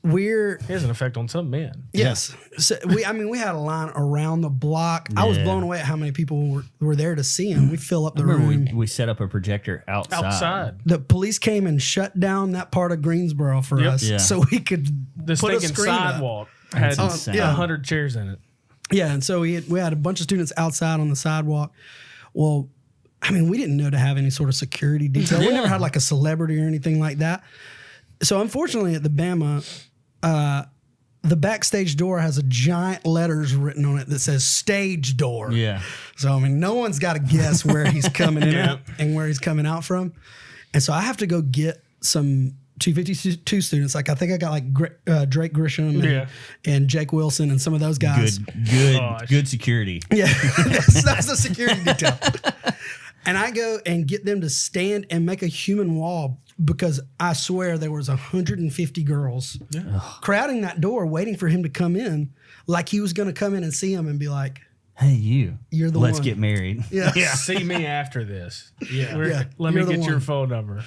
D: we're
B: It has an effect on some men.
D: yes. So we had a line around the block. I was
C: Yeah.
D: blown away at how many people were there to see him. We fill up the
C: Remember
D: room.
C: we set up a projector outside.
D: The police came and shut down that part of Greensboro for
B: Yep.
D: us,
C: Yeah.
D: so we could
B: The
D: put a
B: stinking
D: screen up.
B: sidewalk had
C: insane.
B: 100 chairs in it.
D: Yeah, and so we had a bunch of students outside on the sidewalk. Well, I mean, we didn't know to have any sort of security detail. We never had like a celebrity or anything like that. So unfortunately, at the Bama, the backstage door has a giant letters written on it that says "stage door."
C: Yeah.
D: So I mean, no one's got to guess where he's coming in
B: Yeah.
D: and where he's coming out from. And so I have to go get some 252 students. Like I think I got like Drake Grisham and Jake Wilson and some of those guys.
C: Good security.
D: Yeah, that's the security detail. And I go and get them to stand and make a human wall because I swear there was 150 girls crowding that door waiting for him to come in, like he was going to come in and see him and be like,
C: Hey, you're the
D: one.
C: Let's get married.
D: yeah,
B: See me after this.
D: Yeah,
B: Let me
D: you're the
B: get your
D: one.
B: phone number.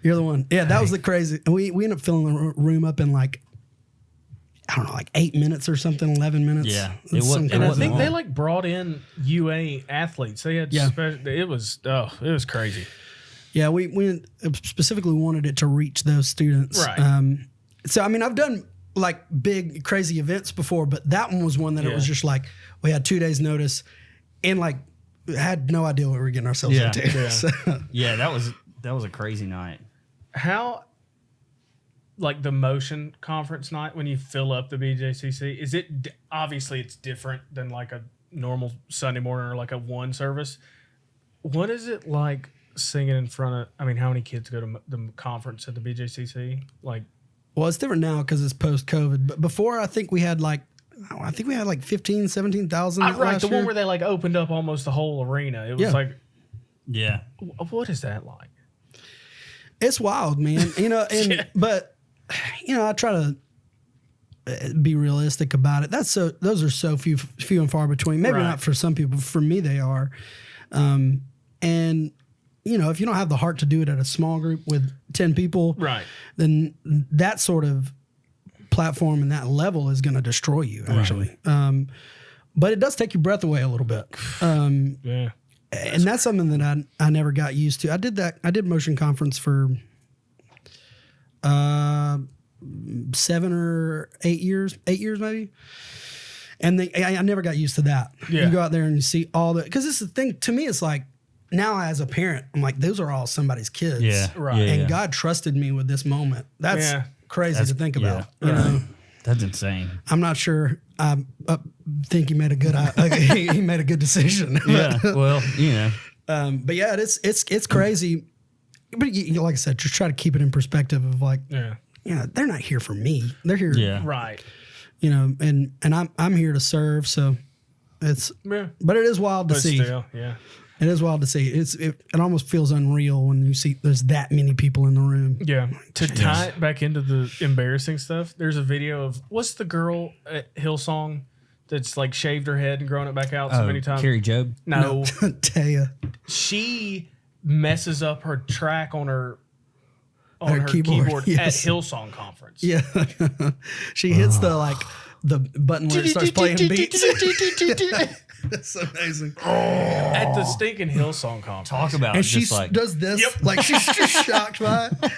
D: You're the one. Yeah, that was the crazy. And we ended up filling the room up in like, I don't know, like 8 minutes or something, 11 minutes.
C: Yeah.
D: It was
B: And I think
C: long.
B: they like brought in UA athletes. They had it was crazy.
D: Yeah, we specifically wanted it to reach those students.
B: Right.
D: So, I mean, I've done like big, crazy events before, but that one was one that it was just like we had 2 days notice and like had no idea what we were getting ourselves into.
B: Yeah.
D: So,
C: Yeah, that was a crazy night.
B: How, like the motion conference night when you fill up the BJCC, is it obviously it's different than like a normal Sunday morning or like a one service? What is it like singing in front of? I mean, how many kids go to the conference at the BJCC? Like,
D: well, it's different now because it's post-COVID. But before, I think we had like 15, 17,000.
B: right, the one where they like opened up almost the whole arena. It was like,
C: Yeah.
B: what is that like?
D: It's wild, man. But I try to be realistic about it. Those are so few and far between. Maybe not for some people. For me, they are. And if you don't have the heart to do it at a small group with 10 people,
B: Right.
D: then that sort of platform and that level is going to destroy you. Actually, but it does take your breath away a little bit.
B: Yeah.
D: And that's something that I never got used to. I did motion conference for 7 or 8 years, 8 years maybe. And I never got used to that.
B: Yeah.
D: You go out there and you see all the, because it's the thing, to me, it's like, now as a parent, I'm like, those are all somebody's kids.
C: Yeah.
B: Right.
C: Yeah,
D: And
C: yeah.
D: God trusted me with this moment. That's crazy to think about.
C: yeah.
D: You know,
C: That's insane.
D: I'm not sure. I think he made a good he made a good decision.
C: Yeah. Well,
D: But yeah, it's crazy. But like I said, just try to keep it in perspective of like, they're not here for me. They're here,
C: Yeah.
B: Right.
D: and I'm here to serve. So it's, but it is wild to
B: But
D: see.
B: still, yeah.
D: It is wild to see. It almost feels unreal when you see there's that many people in the room.
B: Yeah. To tie it back into the embarrassing stuff, there's a video of what's the girl at Hillsong that's like shaved her head and grown it back out so many times?
C: Carrie Job.
B: No.
D: Taya.
B: She messes up her track on her
D: Her keyboard,
B: at
D: yes.
B: Hillsong conference.
D: Yeah. She hits the button where it starts playing beats. That's amazing.
B: At the stinking Hillsong conference.
C: Talk about
D: And
C: just
D: she
C: like
D: does this, like she's just shocked by it.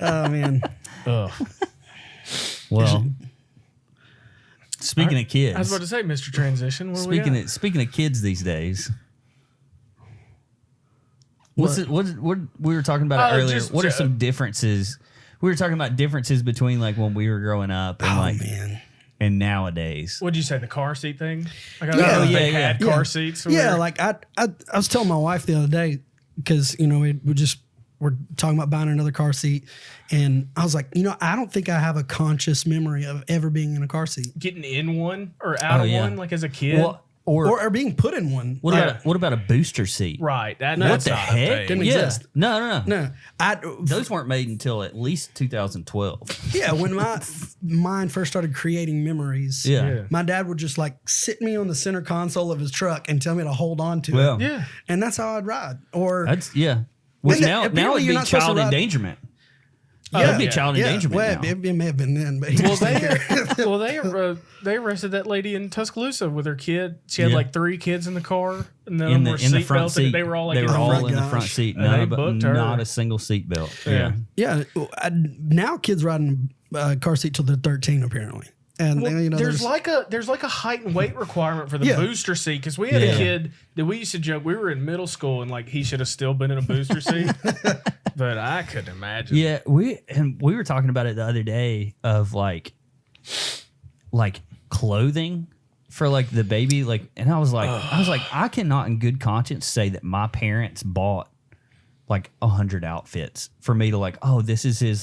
D: Oh man.
B: Ugh.
C: well. Speaking of kids,
B: I was about to say, Mr. Transition. What do we got?
C: speaking of kids these days, what we were talking about it earlier? What are some differences? We were talking about differences between like when we were growing up and
D: Man.
C: and nowadays.
B: What'd you say? The car seat thing? Like, I
D: Yeah.
B: don't know if
C: Yeah,
B: they
C: yeah.
B: had car seats. Or
D: Yeah,
B: whatever.
D: like I was telling my wife the other day because we're talking about buying another car seat, and I was like, I don't think I have a conscious memory of ever being in a car seat
B: getting in one or out of one, like as a kid.
C: Well,
D: or being put in one.
C: what about a booster seat?
B: Right.
C: What
B: That's
C: the
B: not a
C: heck?
B: thing.
D: Didn't exist.
C: No.
D: No,
C: Those weren't made until at least 2012.
D: yeah, when my mind first started creating memories,
C: Yeah.
D: my dad would just like sit me on the center console of his truck and tell me to hold on to
C: Well,
D: it.
B: Yeah.
D: And that's how I'd ride. Or
C: that's Which
D: And
C: now
D: apparently
C: it'd
D: you're
C: be
D: not supposed
C: child
D: to ride-
C: endangerment. It'd be child endangerment
D: Well,
C: now.
D: it may have been then, but he
B: Well,
D: was
B: they arrested that lady in Tuscaloosa with her kid. She had
C: Yeah.
B: like 3 kids in the car, and none
C: in
B: of
C: the
B: them were
C: in the front
B: seatbelted.
C: seat.
B: They were all like
C: they were all
D: front
C: in the front
D: gosh.
C: seat.
B: And
C: None
B: they
C: of
B: booked her.
C: not a single seat belt.
B: Yeah.
C: Yeah.
D: now kids riding car seat till they're 13 apparently, and
B: Well,
D: you know
B: there's like a height and weight requirement for the
D: Yeah.
B: booster seat, because we had
C: Yeah.
B: a kid that we used to joke we were in middle school and like he should have still been in a booster seat, but I couldn't imagine.
C: Yeah, we were talking about it the other day of like clothing for like the baby, like, and I was like I cannot in good conscience say that my parents bought like 100 outfits for me to like, oh, this is his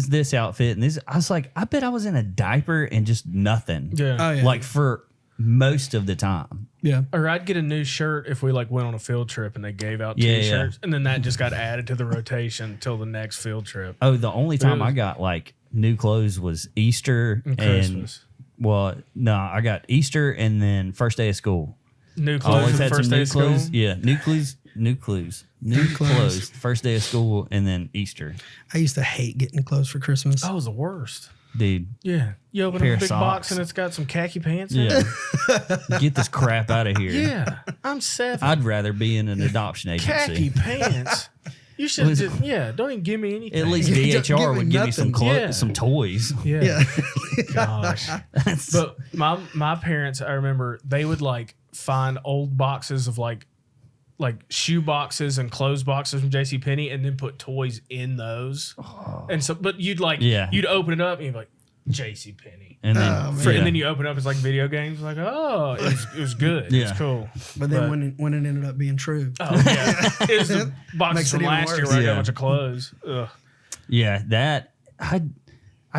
C: this outfit, and this. I was like, I bet I was in a diaper and just nothing.
B: Yeah.
D: Oh, yeah.
C: Like for most of the time.
D: yeah.
B: Or I'd get a new shirt if we like went on a field trip and they gave out
C: Yeah,
B: T-shirts, and then that just got added to the rotation till the next field trip.
C: Oh, the only time
B: was-
C: I got like new clothes was Easter
B: And
C: and
B: Christmas.
C: well, no, I got Easter and then first day of school.
B: New clothes
C: Always
B: for the
C: had some
B: first day
C: new
B: of school.
C: clothes. Yeah, new clothes. First day of school and then Easter.
D: I used to hate getting clothes for Christmas.
B: That was the worst.
C: Dude,
B: Yeah. You open
C: Pair
B: up
C: of
B: a big box
C: socks.
B: and it's got some khaki pants in
C: yeah.
B: it.
C: Get this crap out of here.
B: Yeah. I'm 7.
C: I'd rather be in an adoption
B: Khaki
C: agency.
B: pants. You should
C: Was-
B: just, don't even give me anything.
C: At least
D: Just give
C: VHR
D: me
C: would give me some
D: nothing.
B: Yeah.
C: some toys.
B: Yeah.
D: Yeah.
B: Gosh. But my parents, I remember they would like find old boxes of like shoe boxes and clothes boxes from JCPenney and then put toys in those. And so, but you'd open it up and you'd be like, JCPenney.
C: And then,
D: Oh, man.
C: yeah.
B: And then you open it up, it's like video games. Like, oh, it was good. It was
C: Yeah.
B: cool.
D: But then when it ended up being true,
B: Oh, yeah. It was the boxes
D: Makes it
B: from
D: even
B: last year
D: worse.
B: where I got
C: Yeah.
B: a bunch of clothes. Ugh.
C: Yeah, that I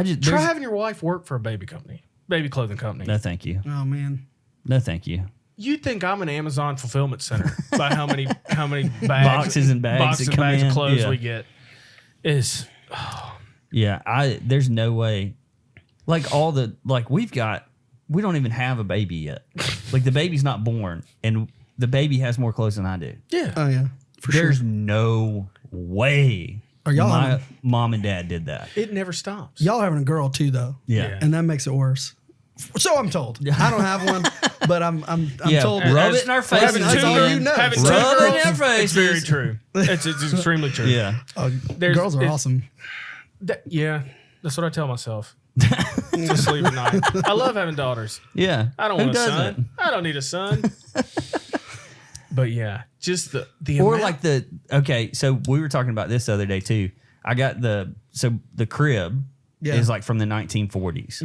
C: just
B: Try
C: there's-
B: having your wife work for a baby clothing company.
C: no thank you.
D: oh man,
C: No thank you.
B: You'd think I'm an Amazon fulfillment center by how many bags,
C: Boxes and bags
B: boxes
C: that
B: and
C: come
B: bags
C: in.
B: of clothes
C: Yeah.
B: we get. Is
C: Yeah, there's no way. Like all the we don't even have a baby yet. Like the baby's not born, and the baby has more clothes than I do.
B: yeah.
D: oh yeah, for
C: There's
D: sure.
C: no way
D: Are y'all
C: my
D: having-
C: mom and dad did that.
B: It never stops.
D: Y'all having a girl too though,
C: Yeah.
D: and that makes it worse. So I'm told. I don't have one, but I'm
C: Yeah,
D: told.
C: rub
B: As-
C: it in our
B: having
C: faces
B: two
D: all
C: again.
D: you know.
B: Having two
C: Rub it in
B: girls,
C: our faces.
B: it's very true. It's extremely true.
C: Yeah.
D: Oh,
B: There's-
D: girls are
B: it's-
D: awesome.
B: Yeah. That's what I tell myself. To sleep at night. I love having daughters.
C: Yeah.
B: I don't
C: Who
B: want a
C: doesn't?
B: son. I don't need a son. But yeah, just the
C: Or
B: amount-
C: like okay, so we were talking about this the other day too. I got the crib
D: Yeah.
C: is like from the 1940s.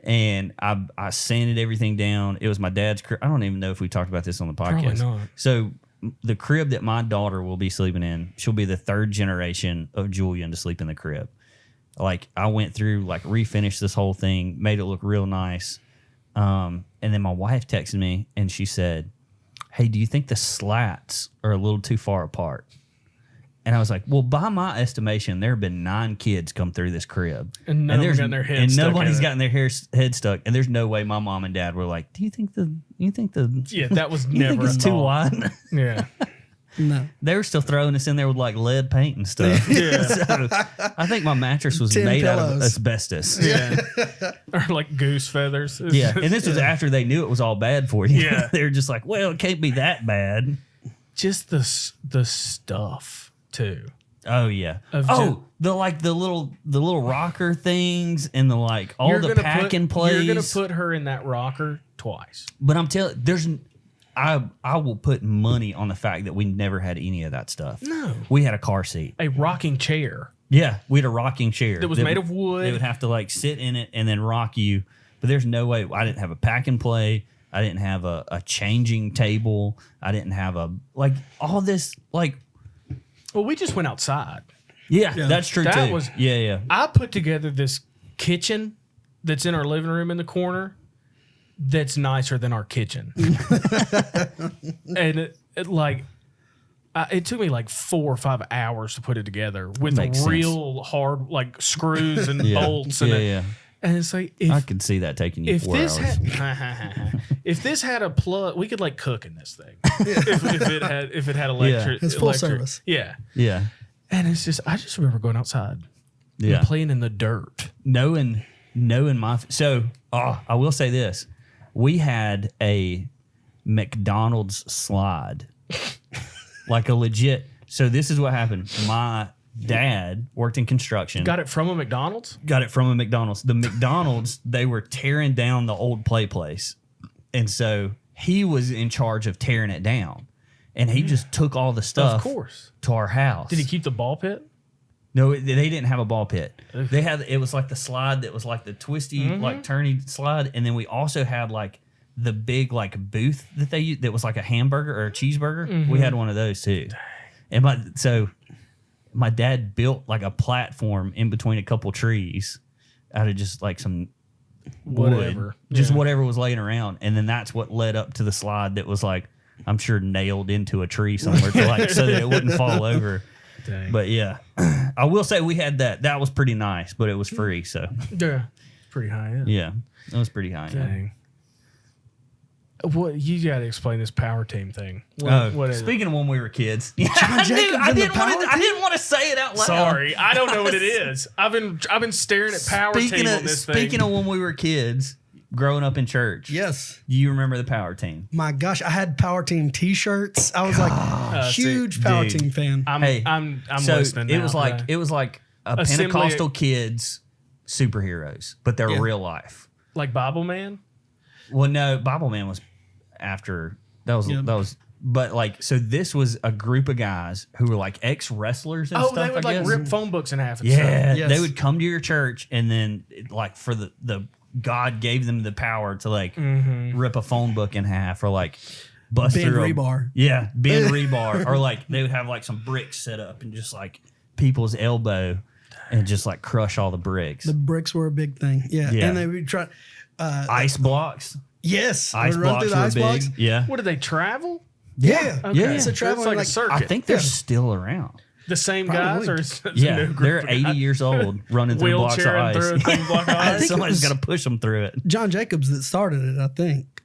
C: And I sanded everything down. It was my dad's crib. I don't even know if we talked about this on the podcast.
B: Probably not.
C: So the crib that my daughter will be sleeping in, she'll be the 3rd generation of Julian to sleep in the crib. Like I went through, like refinished this whole thing, made it look real nice. And then my wife texted me and she said, "Hey, do you think the slats are a little too far apart?" And I was like, well, by my estimation, there have been 9 kids come through this crib.
B: And none of them
C: there's-
B: gotten their head
C: and
B: stuck in
C: nobody's
B: it.
C: gotten their head stuck. And there's no way my mom and dad were like, do you think the
B: yeah, that was
C: you
B: never
C: think it's
B: a
C: too
B: thought.
C: wide?
B: Yeah.
D: No,
C: They were still throwing us in there with like lead paint and stuff.
B: Yeah.
C: So I think my mattress was
D: 10
C: made out of
D: pillows.
C: asbestos.
B: Yeah. Or like goose feathers. It's
C: Yeah.
B: just-
C: And this was after they knew it was all bad for you.
B: Yeah.
C: They were just like, well, it can't be that bad.
B: just the stuff too.
C: Oh yeah.
B: Of
C: Oh, the little rocker things and the like all the pack and plays.
B: You're gonna put her in that rocker twice.
C: But I'm telling I will put money on the fact that we never had any of that stuff.
B: No.
C: We had a car seat.
B: A rocking chair.
C: Yeah, we had a rocking chair
B: That was made of wood.
C: They would have to like sit in it and then rock you. But there's no way. I didn't have a pack and play. I didn't have a changing table. I didn't have all this like.
B: Well, we just went outside.
C: Yeah, that's true
B: That
C: too.
B: was-
C: yeah.
B: I put together this kitchen that's in our living room in the corner that's nicer than our kitchen. And it took me like 4 or 5 hours to put it together with
C: Makes sense.
B: real hard like screws and
C: Yeah.
B: bolts and
C: Yeah.
B: And it's like
C: I
B: if
C: could see that taking you
B: if
C: 4
B: this
C: hours.
B: had if this had a plug, we could like cook in this thing. If it had electric,
D: It's full
B: electric-
D: service.
B: Yeah.
C: Yeah.
B: And it's just, I just remember going outside
C: Yeah.
B: and playing in the dirt.
C: knowing my I will say this. We had a McDonald's slide. Like a legit. So this is what happened. My dad worked in construction.
B: Got it from a McDonald's?
C: Got it from a McDonald's. The McDonald's, they were tearing down the old play place. And so he was in charge of tearing it down. And he just took all the stuff
B: Of course.
C: to our house.
B: Did he keep the ball pit?
C: No, they didn't have a ball pit. They had, it was like the slide that was like the twisty, like turny slide. And then we also had like the big like booth that they used that was like a hamburger or a cheeseburger. We had one of those too. And my dad built like a platform in between a couple trees out of just like some
B: Whatever.
C: wood, just
B: Yeah.
C: whatever was laying around. And then that's what led up to the slide that was like, I'm sure nailed into a tree somewhere to like, so that it wouldn't fall over.
B: Dang.
C: But yeah, I will say we had that. That was pretty nice, but it was free. So
B: Yeah. Pretty high end.
C: yeah, that was pretty high.
B: Dang. What you got to explain this power team thing? What is it?
C: Speaking of when we were kids,
D: Jacobs in the power
C: I didn't want to say it out loud.
B: Sorry, I don't know what it is. I've been staring at power team on this thing.
C: Speaking of when we were kids, growing up in church.
D: Yes.
C: Do you remember the power team?
D: My gosh, I had Power Team T-shirts. I was like huge Power
C: dude.
D: Team fan.
B: I'm
C: So
B: listening.
C: it
B: now.
C: was like a
B: Assembly-
C: Pentecostal kids superheroes, but they're real life.
B: like Bible Man.
C: Well, no, Bible Man was after that was. But like, so this was a group of guys who were like ex wrestlers and stuff.
B: They would
C: I
B: like
C: guess.
B: rip phone books in half. And
C: Yeah,
D: Yes.
C: they would come to your church, and then like for the God gave them the power to like rip a phone book in half or like bust
D: Bend
C: through
D: rebar.
C: Yeah, bend rebar, or like they would have like some bricks set up and just like people's elbow and just like crush all the bricks.
D: The bricks were a big thing. Yeah.
C: Yeah.
D: And they would try.
C: Ice blocks,
D: Yes.
C: ice
D: Run
C: blocks
D: through the
C: were
D: ice
C: big.
D: blocks.
C: Yeah,
B: What did they travel?
D: Yeah.
B: Okay.
C: Yeah.
D: It's a
B: So
D: traveling
B: like a
D: like
B: circuit.
C: I think they're
D: Yeah.
C: still around.
B: The same
D: Probably.
B: guys, or is it a
C: Yeah,
B: new group
C: they're
B: of
C: 80
B: guys?
C: years old running through blocks of
B: Wheelchairing
C: ice.
B: through a thing block of ice.
D: think it
C: Somebody's
D: was-
C: got to push them through it.
D: John Jacobs that started it, I think.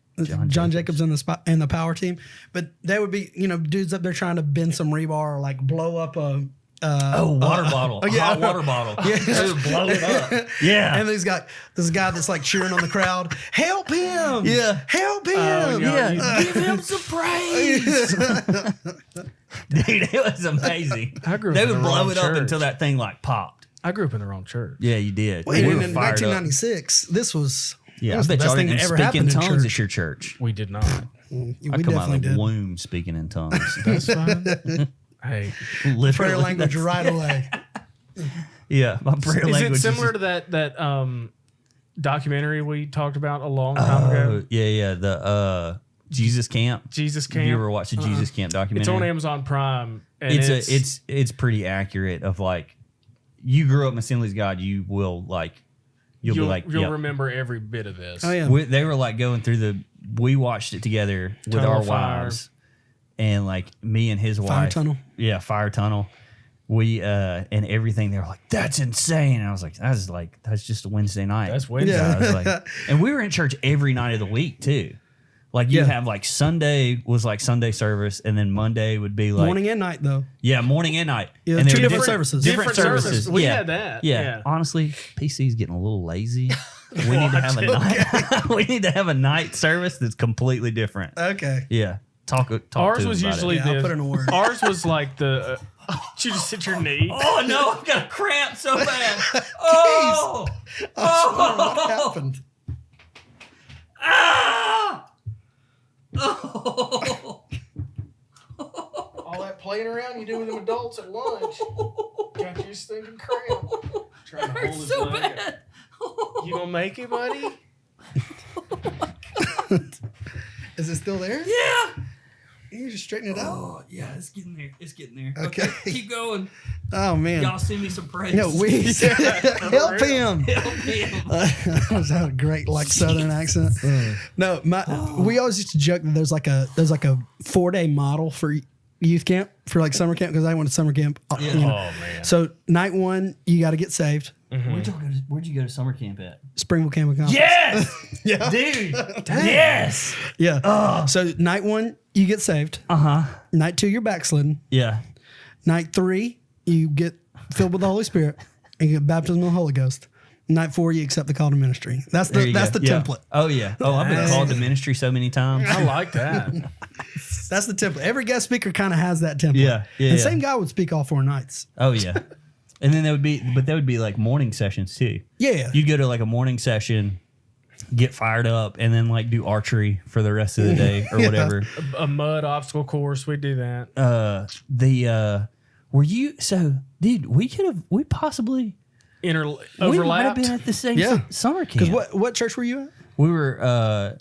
D: John Jacobs and the power team. But they would be, dudes up there trying to bend some rebar or like blow up a
C: Water bottle,
D: yeah.
C: hot water bottle.
D: Yeah.
C: They would blow it up. Yeah,
D: And this guy that's like cheering on the crowd. Help him!
C: Yeah.
D: Help him!
B: yeah.
C: give him some praise. Dude, it was amazing.
B: I grew up
C: They
B: in
C: would
B: the
C: blow
B: wrong
C: it up
B: church.
C: until that thing like popped.
B: I grew up in the wrong church.
C: Yeah, you did.
D: Wait,
C: We
D: and
C: were
D: in
C: fired up.
D: 1996, this was
C: Yeah, I
D: that was the
C: bet
D: best
C: y'all
D: thing
C: didn't
D: that ever
C: speak in
D: happened in
C: tongues
D: church.
C: at your church.
B: We did not.
D: We
C: I come out
D: definitely
C: of the
D: did.
C: womb speaking in tongues.
B: That's fine. Hey,
C: Literally,
D: Prayer language
C: that's-
D: right away.
C: Yeah, my prayer
B: is
C: language
B: it similar to that documentary we talked about a long time ago?
C: Yeah. The Jesus Camp.
B: Jesus
C: Have you
B: Camp.
C: ever watched the Jesus Camp documentary?
B: It's on Amazon Prime. And
C: it's pretty accurate. Of like, you grew up in Assembly's God, you will like, you'll be like,
B: you'll
C: yep.
B: remember every bit of this.
D: Oh yeah.
C: They were like going through we watched it together with
B: Tunnel
C: our
B: of Fire.
C: wives, and like me and his
D: Fire
C: wife.
D: tunnel.
C: Yeah, fire tunnel. We and everything. They were like, "That's insane." And I was like, "That's just a Wednesday night."
B: That's Wednesday.
D: Yeah.
C: I was like, and we were in church every night of the week too. Like you
D: Yeah.
C: have like Sunday was like Sunday service, and then Monday would be like
D: Morning and night though.
C: Yeah, morning and night.
D: Yeah,
C: and
D: two
C: they were
D: different services.
C: Different
B: Different
C: services.
B: services. We
C: yeah.
B: had that.
C: Yeah.
B: Yeah.
C: Honestly, PC's getting a little lazy. We need to have a night. We need to have a night service that's completely different.
D: Okay.
C: Yeah. Talk
B: Ours
C: to
B: was
C: them about
B: usually
C: it.
D: Yeah, I'll
B: this.
D: put in a word.
B: Ours was like the. Did you just hit your knee?
C: Oh no, I've got a cramp so bad. Oh,
D: What happened?
C: ah! Oh.
B: All that playing around you do with them adults at lunch. Got you stinking cramp. Trying to hold his
C: so
B: leg.
C: bad.
B: You gonna make it, buddy?
D: Is it still there?
C: Yeah.
D: You just straighten it out.
C: Oh yeah, it's getting there. It's getting there.
D: Okay.
C: Keep going.
D: Oh man.
C: Y'all send me some praise.
D: No, we help him.
C: Help him.
D: That was a great like Southern accent. No, we always used to joke that there's like a 4-day model for youth camp for like summer camp because I went to summer camp.
C: Yeah.
B: Oh man.
D: So night one, you got to get saved.
C: Where'd you go to summer camp at?
D: Springville Camp and Conference.
C: Yes,
D: Yeah.
C: dude. Yes.
D: Yeah. So night one, you get saved.
C: Uh huh.
D: Night two, you're backslidden.
C: Yeah.
D: Night three, you get filled with the Holy Spirit and you get baptism in the Holy Ghost. Night 4, you accept the call to ministry. That's the
C: Yeah.
D: template.
C: Oh yeah. Oh, I've been called to ministry so many times.
B: I like that.
D: That's the template. Every guest speaker kind of has that template.
C: Yeah, yeah,
D: And
C: yeah.
D: same guy would speak all 4 nights.
C: Oh yeah. And then there would be like morning sessions too.
D: Yeah.
C: You'd go to like a morning session, get fired up, and then like do archery for the rest of the day or whatever.
B: A mud obstacle course. We do that.
C: Were you dude, we possibly we might have
B: Overlapped.
C: been at the same
D: Yeah.
C: summer
D: Because
C: camp.
D: what church were you at?
C: We were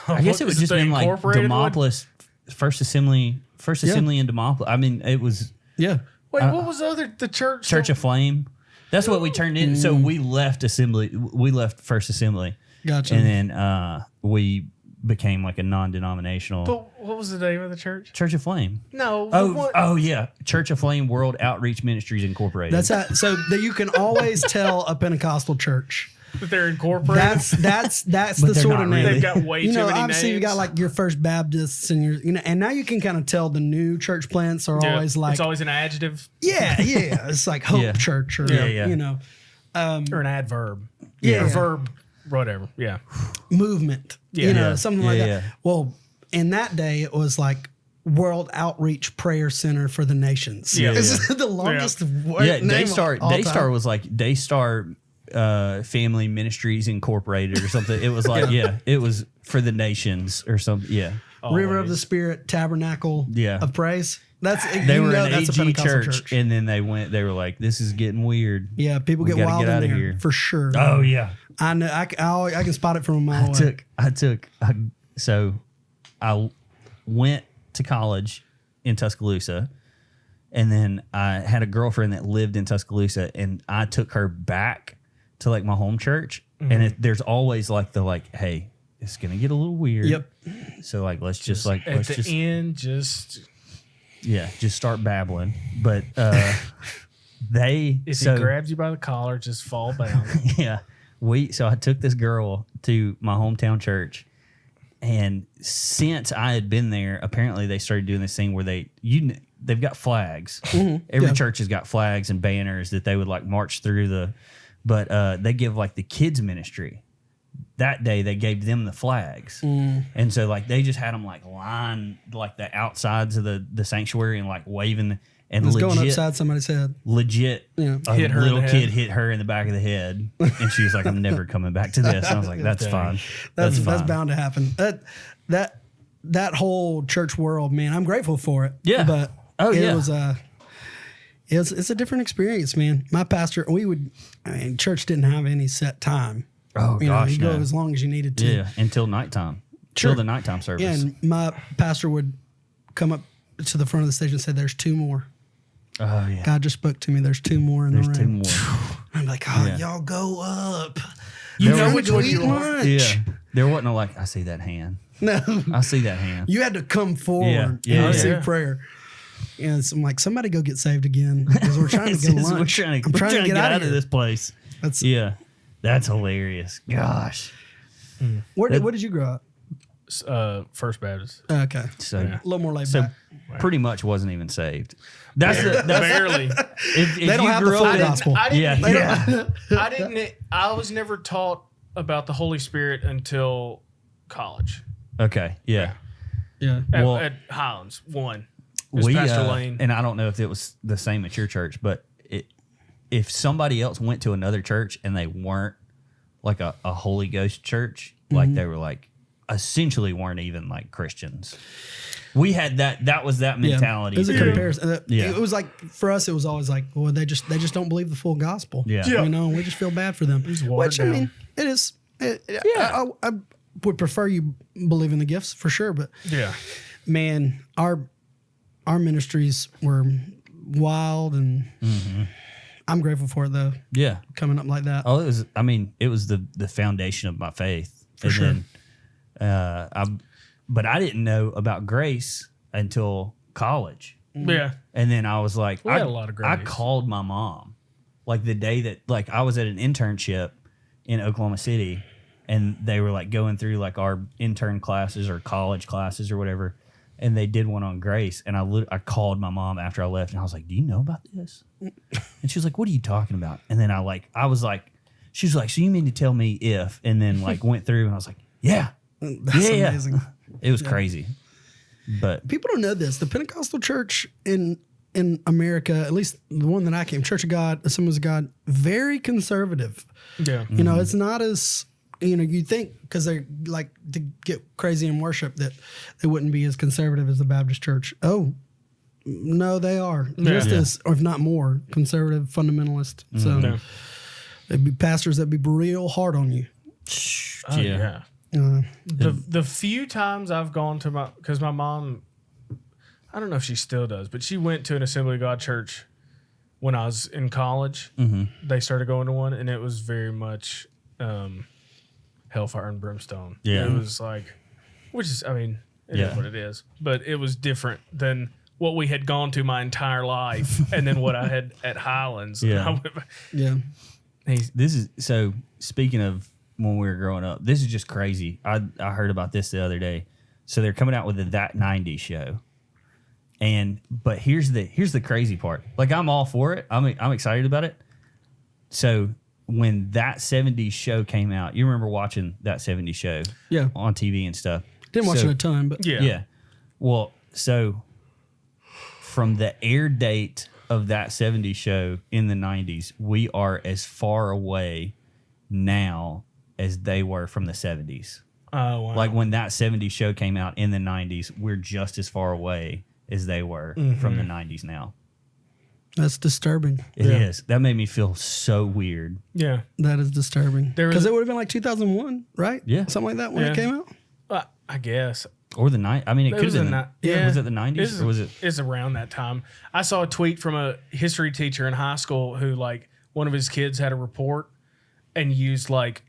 C: I guess it would
B: Is
C: just
B: the
C: been like
B: incorporated one?
C: Demopolis First Assembly in Demopolis. I mean, it was
D: Yeah.
B: Wait, what was the church?
C: Church of Flame. That's what we turned in. So we left Assembly. We left First Assembly.
D: Gotcha.
C: And then we became like a non-denominational
B: But what was the name of the church?
C: Church of Flame.
B: No.
C: Oh yeah, Church of Flame World Outreach Ministries Incorporated.
D: That's how, so that you can always tell a Pentecostal church.
B: That they're incorporated.
D: That's
C: But
D: the
C: they're
D: sort
C: not
D: of name.
C: really.
B: They've got way
D: You
B: too
D: know,
B: many
D: obviously you
B: names.
D: got like your First Baptists and your and now you can kind of tell the new church plants are
B: Yeah,
D: always like
B: it's always an adjective
D: yeah, it's like Hope
C: Yeah.
D: Church or
C: Yeah.
D: you know,
B: or an adverb.
D: Yeah.
B: Or verb, whatever. Yeah.
D: movement.
B: Yeah.
D: You know,
C: Yeah.
D: something like
C: Yeah,
D: that.
C: yeah.
D: Well, in that day it was like World Outreach Prayer Center for the Nations.
B: Yeah.
D: It's the longest word
C: Yeah,
D: name
C: Daystar.
D: of all
C: Daystar
D: time.
C: was like Daystar Family Ministries Incorporated or something. It was like it was for the nations or something. Yeah,
D: River of the Spirit Tabernacle
C: Yeah.
D: of Praise. That's
C: they were an
D: that's a
C: AG
D: Pentecostal
C: church, and then they were like, "This is getting weird."
D: Yeah, people
C: We
D: get
C: gotta
D: wild
C: get
D: in
C: outta
D: there
C: here.
D: for sure.
C: Oh yeah,
D: I know. I can spot it from a mile away.
C: I went to college in Tuscaloosa, and then I had a girlfriend that lived in Tuscaloosa, and I took her back to like my home church. And there's always like hey, it's gonna get a little weird.
D: Yep.
C: So like, let's just
B: At the end, just
C: start babbling. But
B: if he grabs you by the collar, just fall down.
C: yeah, so I took this girl to my hometown church. And since I had been there, apparently they started doing this thing where they've got flags. Every church has got flags and banners that they would like march through but they give like the kids ministry. That day they gave them the flags. And so like they just had them like line like the outsides of the sanctuary and like waving and
D: It's going upside somebody's head.
C: legit
D: Yeah.
C: a
B: Hit her in
C: little
B: the
C: kid
B: head.
C: hit her in the back of the head and she was like, I'm never coming back to this. And I was like, that's fine.
D: That's
C: fine.
D: bound to happen. That whole church world, man, I'm grateful for it.
C: Yeah.
D: But
C: Oh,
D: it
C: yeah.
D: was it's a different experience, man. My pastor, church didn't have any set time.
C: Oh
D: You know,
C: gosh,
D: you go
C: no.
D: as long as you needed to.
C: Yeah, until nighttime.
D: Sure.
C: Till the nighttime service.
D: Yeah, and my pastor would come up to the front of the stage and say, "There's 2 more."
C: Oh yeah.
D: God just spoke to me. There's 2 more in
C: There's
D: the
C: 2
D: room.
C: more.
D: I'm like, oh,
C: Yeah.
D: y'all go up.
B: You
D: I'm
B: know
D: trying
B: which
D: to go
B: one
D: eat
B: you want.
D: lunch.
C: Yeah. There wasn't I see that hand.
D: No,
C: I see that hand.
D: you had to come forward
C: Yeah,
D: and receive
B: yeah.
D: prayer. And so I'm like, somebody go get saved again because we're trying to
C: It's
D: get
C: just-
D: lunch.
C: We're
D: I'm
C: trying
D: trying
C: to get out of
D: here.
C: this place.
D: That's
C: Yeah. That's hilarious. Gosh.
D: what did you grow up?
B: First Baptist.
D: Okay,
C: So
D: a little more laid
C: so
D: back.
C: pretty much wasn't even saved. That's
B: Barely.
C: if
D: They don't
C: you
D: have the
C: grew
D: full
C: up in-
D: gospel.
B: I didn't.
C: Yeah.
B: I was never taught about the Holy Spirit until college.
C: Okay. Yeah.
D: Yeah,
C: Well-
B: At Highlands, one. It was Pastor Lane.
C: and I don't know if it was the same at your church, but if somebody else went to another church and they weren't like a Holy Ghost church, like they were like essentially weren't even like Christians. We had that was that mentality.
D: It was a
C: too.
D: comparison.
C: Yeah.
D: It was like for us, it was always like, well, they just don't believe the full gospel.
C: Yeah.
B: Yeah.
D: You know, we just feel bad for them.
B: watered
D: Which I
B: down.
D: mean, it is. I would prefer you believe in the gifts for sure, but
B: Yeah.
D: man, our ministries were wild, and I'm grateful for it though.
C: Yeah.
D: Coming up like that.
C: Oh, it was the foundation of my faith.
D: For sure.
C: But I didn't know about grace until college.
B: Yeah.
C: And then I was like,
B: We had a lot of
C: I
B: grace.
C: called my mom like the day that like I was at an internship in Oklahoma City, and they were like going through like our intern classes or college classes or whatever. and they did one on Grace, and I called my mom after I left, and I was like, "Do you know about this?" And she was like, "What are you talking about?" And then I was like, she was like, "So you mean to tell me if?" And then like went through, and I was like, "Yeah,
D: That's
C: yeah."
D: amazing.
C: It was crazy, but
D: People don't know this. The Pentecostal church in America, at least the one that I came, Church of God, Assemblies of God, very conservative.
B: Yeah.
D: You know, it's not as, you know, you think because they like to get crazy in worship that they wouldn't be as conservative as the Baptist church. Oh, no, they are just as, or if not more, conservative fundamentalist. So
B: Yeah.
D: they'd be pastors that'd be real hard on you.
B: Oh, yeah.
D: Uh,
B: The few times I've gone to because my mom, I don't know if she still does, but she went to an Assembly of God church when I was in college. They started going to one, and it was very much hellfire and brimstone.
C: Yeah.
B: It was like, which is, I mean, it is what it is, but it was different than what we had gone to my entire life, and then what I had at Highlands.
C: Yeah.
D: yeah.
C: this is so. Speaking of when we were growing up, this is just crazy. I heard about this the other day. So they're coming out with That 90s show. But here's the crazy part. Like, I'm all for it. I'm excited about it. So when That 70s show came out, you remember watching That 70s show
D: Yeah.
C: on TV and stuff.
D: Didn't watch it a ton, but
B: Yeah.
C: Well, so from the air date of That 70s show in the 90s, we are as far away now as they were from the 70s.
B: Oh, wow.
C: Like when That 70s show came out in the 90s, we're just as far away as they were from the 90s now.
D: that's disturbing.
C: It is. That made me feel so weird.
B: Yeah.
D: That is disturbing.
B: There was-
D: Because it would have been like 2001, right?
C: Yeah.
D: Something like that when
B: Yeah.
D: it came out.
B: I guess.
C: Or the night. I mean, it could have been. Was it the 90s or was it?
B: It's around that time. I saw a tweet from a history teacher in high school who, like, one of his kids had a report and used like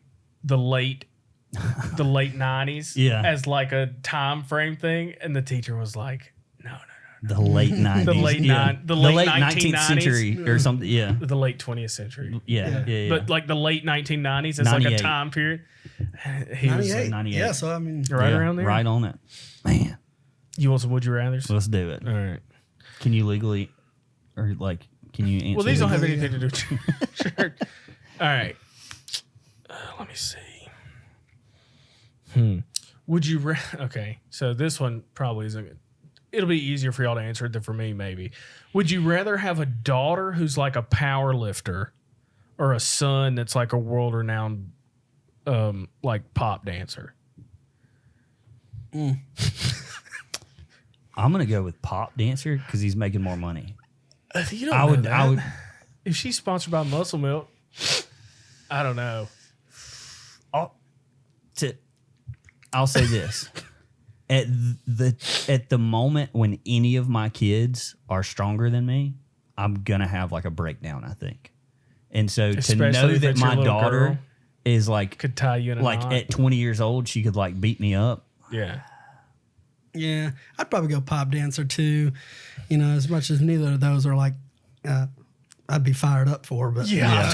B: the late 90s
C: Yeah.
B: as like a time frame thing, and the teacher was like, no,
C: The late 90s.
B: the late
C: yeah.
B: the late
C: 19th
B: 1990s.
C: century or something. Yeah.
B: the late 20th century.
C: Yeah.
B: But like the late 1990s is like a
C: 98.
B: time period. He was
D: 98.
C: 98.
D: Yeah, so I mean,
B: right around there.
C: Right on it. Man,
B: You want some would you rather's?
C: let's do it.
B: All right.
C: Can you legally, or like, can you answer?
B: Well, these don't have
D: legally,
B: anything to do with sure. All right. Let me see. Would you okay, so this one probably isn't good. It'll be easier for y'all to answer it than for me, maybe. Would you rather have a daughter who's like a power lifter or a son that's like a world-renowned like pop dancer?
C: I'm gonna go with pop dancer because he's making more money.
B: You don't
C: I
B: know
C: would.
B: that.
C: I would.
B: If she's sponsored by Muscle Milk, I don't know.
C: I'll say this: at the moment when any of my kids are stronger than me, I'm gonna have like a breakdown. I think, and so
B: Especially
C: to know
B: if
C: that
B: it's your
C: my
B: little
C: daughter
B: girl.
C: is like
B: Could tie you in a knot.
C: at 20 years old, she could like beat me up.
B: Yeah.
D: yeah, I'd probably go pop dancer too. You know, as much as neither of those are like, I'd be fired up for, but
C: Yeah.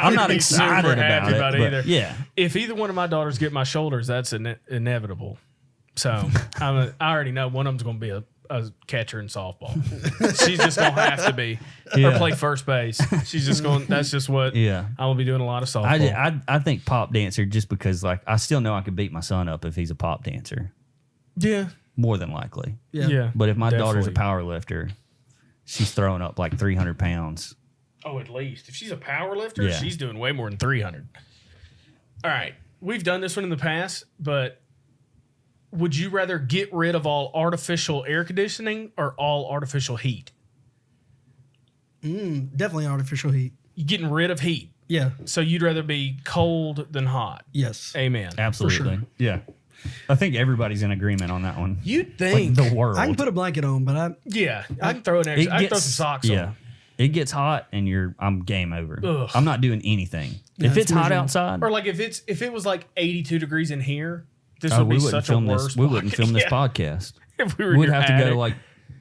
C: I'm not excited
B: super happy
C: about it,
B: either.
C: but yeah.
B: If either one of my daughters get my shoulders, that's inevitable. So I already know one of them's going to be a catcher in softball. She's just going to have to be or
C: Yeah.
B: play first base. She's just going. That's just what.
C: Yeah.
B: I'm going to be doing a lot of softball.
C: I think pop dancer just because like I still know I could beat my son up if he's a pop dancer.
B: Yeah.
C: More than likely.
B: Yeah.
C: But if my daughter's a
B: Definitely.
C: power lifter, she's throwing up like 300 pounds.
B: Oh, at least. If she's a power lifter,
C: Yeah.
B: she's doing way more than 300. All right. We've done this one in the past, but would you rather get rid of all artificial air conditioning or all artificial heat?
D: definitely artificial heat.
B: You're getting rid of heat.
D: Yeah,
B: So you'd rather be cold than hot.
D: yes.
B: Amen.
C: Absolutely. Yeah. I think everybody's in agreement on that one.
B: You'd
C: Like
B: think.
C: the world.
D: I can put a blanket on, but I
B: I can throw an extra. I can throw some socks on.
C: It gets hot and I'm game over.
B: Ugh.
C: I'm not doing anything.
D: Yeah,
C: if
D: it's
C: it's hot
D: miserable.
C: outside,
B: Or like if it was like 82 degrees in here, this
C: we
B: would be
C: wouldn't
B: such a
C: film
B: worse.
C: this. We wouldn't film this
B: Yeah.
C: podcast.
B: If we were
C: We'd
B: in your
C: have to go
B: attic.
C: to like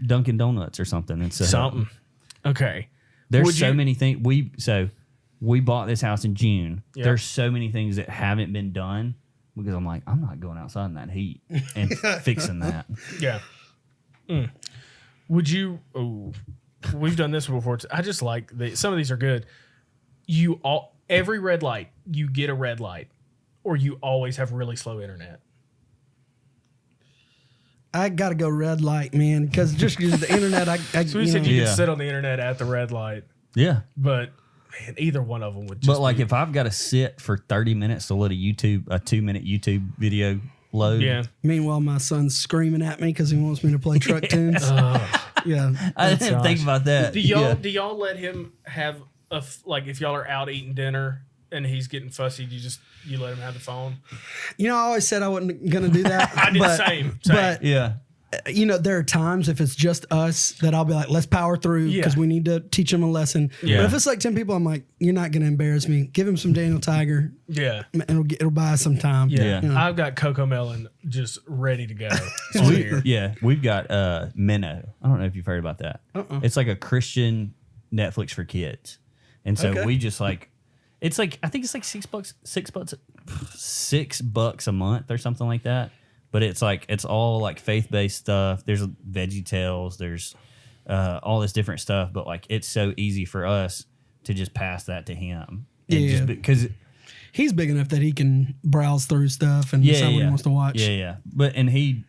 C: Dunkin' Donuts or something and say
B: something. Okay.
C: There's
B: Would
C: so
B: you-
C: many things. We bought this house in June.
B: Yep.
C: There's so many things that haven't been done because I'm like, I'm not going outside in that heat and fixing that.
B: Yeah. Would you? Oh, we've done this before. I just like some of these are good. Every red light, you get a red light, or you always have really slow internet.
D: I gotta go red light, man, because just use the internet.
B: So we said you could sit on the internet at the red light.
C: Yeah.
B: But man, either one of them would just
C: But like if I've got to sit for 30 minutes to let a 2-minute YouTube video load.
B: Yeah.
D: Meanwhile, my son's screaming at me because he wants me to play truck tunes. Yeah.
C: I didn't think about that.
B: Do y'all let him have like if y'all are out eating dinner and he's getting fussy, you let him have the phone?
D: You know, I always said I wasn't gonna do that.
B: I did same.
D: But
C: Yeah.
D: you know, there are times if it's just us that I'll be like, let's power through because we need to teach him a lesson.
B: Yeah.
D: But if it's like 10 people, I'm like, you're not going to embarrass me. Give him some Daniel Tiger.
B: Yeah.
D: And it'll buy us some time.
B: Yeah.
D: You know?
B: I've got Coco Melon just ready to go.
C: We've got Minnow. I don't know if you've heard about that. It's like a Christian Netflix for kids. And so we just like, it's like, I think it's like $6 a month or something like that. But it's like, it's all like faith-based stuff. There's Veggie Tales. There's all this different stuff. But like, it's so easy for us to just pass that to him.
D: Yeah.
C: Because
D: he's big enough that he can browse through stuff and decide what he wants to watch.
C: Yeah. And he,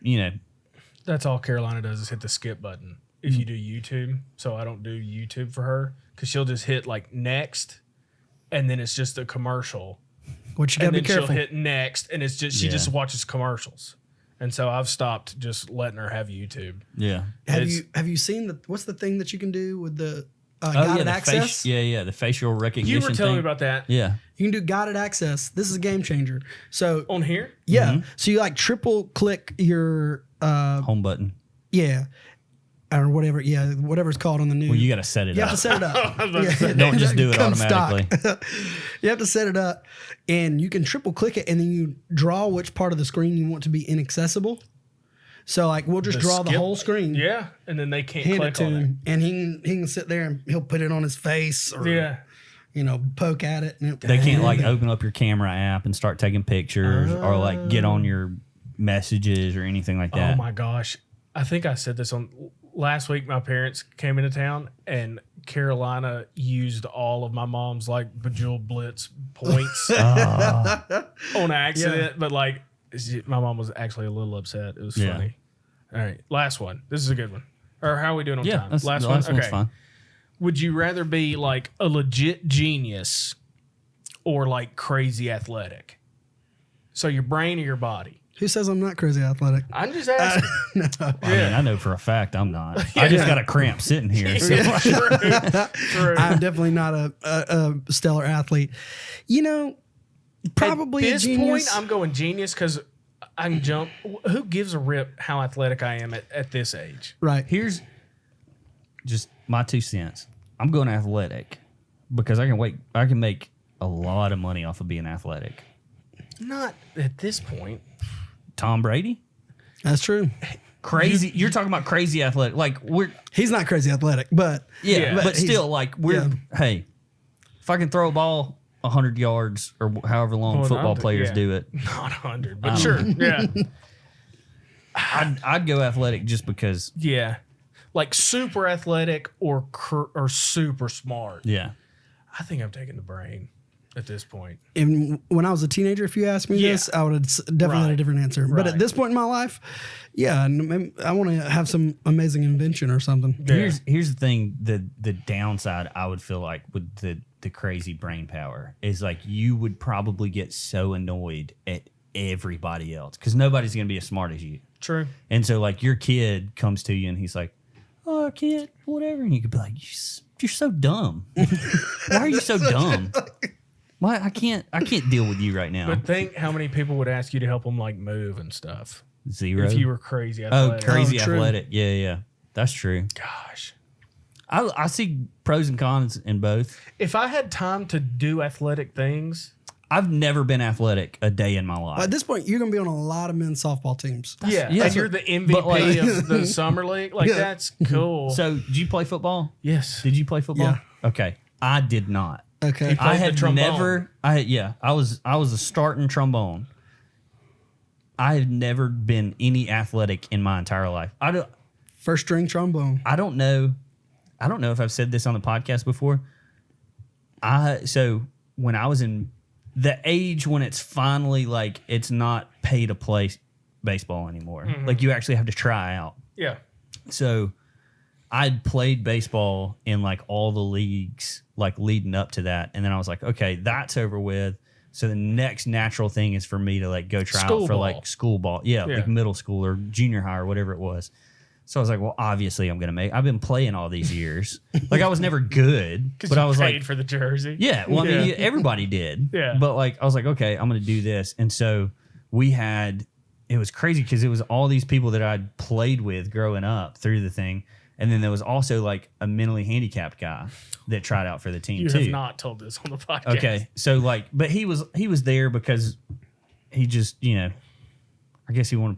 B: That's all Carolina does is hit the skip button if you do YouTube. So I don't do YouTube for her because she'll just hit like next and then it's just a commercial.
D: Which you got to be careful.
B: She'll hit next and it's just she just watches commercials. And so I've stopped just letting her have YouTube.
C: Yeah.
D: Have you seen what's the thing that you can do with the guided access?
C: The facial recognition.
B: You were telling me about that.
C: Yeah.
D: You can do guided access. This is a game changer. So
B: on here?
D: Yeah. So you like triple click your
C: home button.
D: Yeah. Or whatever. Yeah. Whatever it's called on the news.
C: Well, you got to set it up.
D: You have to set it up.
C: Don't just do it automatically.
D: You have to set it up and you can triple click it and then you draw which part of the screen you want to be inaccessible. So like we'll just draw the whole screen.
B: Yeah. And then they can't
D: hand
B: click
D: it to
B: on
D: him. And he can sit there and he'll put it on his face or poke at it. And
C: they can't like open up your camera app and start taking pictures or like get on your messages or anything like that.
B: Oh my gosh. I think I said this on last week. My parents came into town and Carolina used all of my mom's like Bejeweled Blitz points on accident. But like my mom was actually a little upset. It was funny. All right. Last one. This is a good one. Or how are we doing on time?
C: Last
B: one?
C: One's fine.
B: Would you rather be like a legit genius or like crazy athletic? So your brain or your body?
D: Who says I'm not crazy athletic?
B: I'm just asking.
C: I mean, I know for a fact I'm not. I just got a cramp sitting here. So.
B: True.
D: I'm definitely not a stellar athlete. You know, probably
B: at this
D: a genius.
B: point, I'm going genius because I can jump. Who gives a rip how athletic I am at this age?
D: Right.
C: Here's just my 2 cents. I'm going athletic because I can make a lot of money off of being athletic.
B: Not at this point.
C: Tom Brady?
D: That's true.
C: Crazy. You're talking about crazy athletic. Like
D: he's not crazy athletic, but
C: but still like hey, if I can throw a ball 100 yards or however long football players do it.
B: Not 100, but sure. Yeah.
C: I'd go athletic just because.
B: Yeah. Like super athletic or super smart.
C: Yeah.
B: I think I'm taking the brain at this point.
D: And when I was a teenager, if you asked me this, I would have definitely had a different answer. But at this point in my life, I want to have some amazing invention or something.
C: Yeah. Here's the thing, the downside I would feel like with the crazy brain power is like you would probably get so annoyed at everybody else because nobody's going to be as smart as you.
B: True.
C: And so like your kid comes to you and he's like, oh, kid, whatever. And you could be like, you're so dumb. Why are you so dumb? Why I can't deal with you right now.
B: But think how many people would ask you to help them like move and stuff.
C: 0.
B: If you were crazy athletic.
C: Crazy athletic. Yeah. That's true.
B: Gosh.
C: I see pros and cons in both.
B: If I had time to do athletic things.
C: I've never been athletic a day in my life.
D: At this point, you're going to be on a lot of men's softball teams.
B: And you're the MVP of the summer league. Like, that's cool.
C: So, did you play football?
B: Yes.
C: Did you play football?
D: Yeah.
C: Okay. I did not.
D: Okay.
C: I had never. I was a starting trombone. I had never been any athletic in my entire life.
D: first string trombone.
C: I don't know if I've said this on the podcast before. So when I was in the age when it's finally like it's not pay to play baseball anymore.
B: Mm-hmm.
C: Like you actually have to try out.
B: Yeah.
C: So I'd played baseball in like all the leagues like leading up to that. And then I was like, okay, that's over with. So the next natural thing is for me to like go try
B: School
C: out for
B: ball.
C: like school ball. Yeah,
B: Yeah.
C: like middle school or junior high or whatever it was. So I was like, well, obviously I'm going to make, I've been playing all these years. Like I was never good,
B: Because
C: but
B: you
C: I was
B: paid
C: like,
B: for the jersey.
C: yeah, well, I
B: Yeah.
C: mean, everybody did.
B: Yeah.
C: But like, I was like, okay, I'm going to do this. And so it was crazy because it was all these people that I'd played with growing up through the thing. And then there was also like a mentally handicapped guy that tried out for the team
B: You
C: too.
B: have not told this on the podcast.
C: Okay. So like, but he was there because he just, I guess he wanted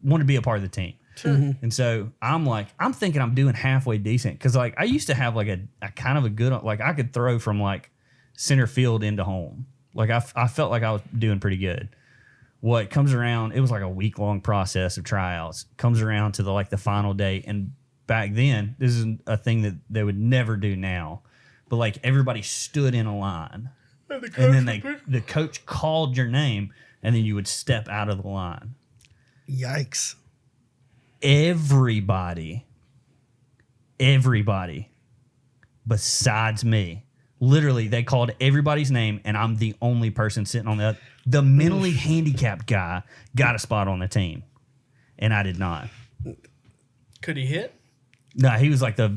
C: to be a part of the team. And so I'm thinking I'm doing halfway decent because like I used to have like a kind of a good, like I could throw from like center field into home. Like I felt like I was doing pretty good. What comes around, it was like a week-long process of tryouts. Comes around to the final day, and back then, this is a thing that they would never do now. But like everybody stood in a line, and then the coach called your name, and then you would step out of the line.
D: Yikes.
C: Everybody besides me, literally, they called everybody's name, and I'm the only person sitting on the mentally handicapped guy got a spot on the team, and I did not.
B: Could he hit?
C: No, he was like the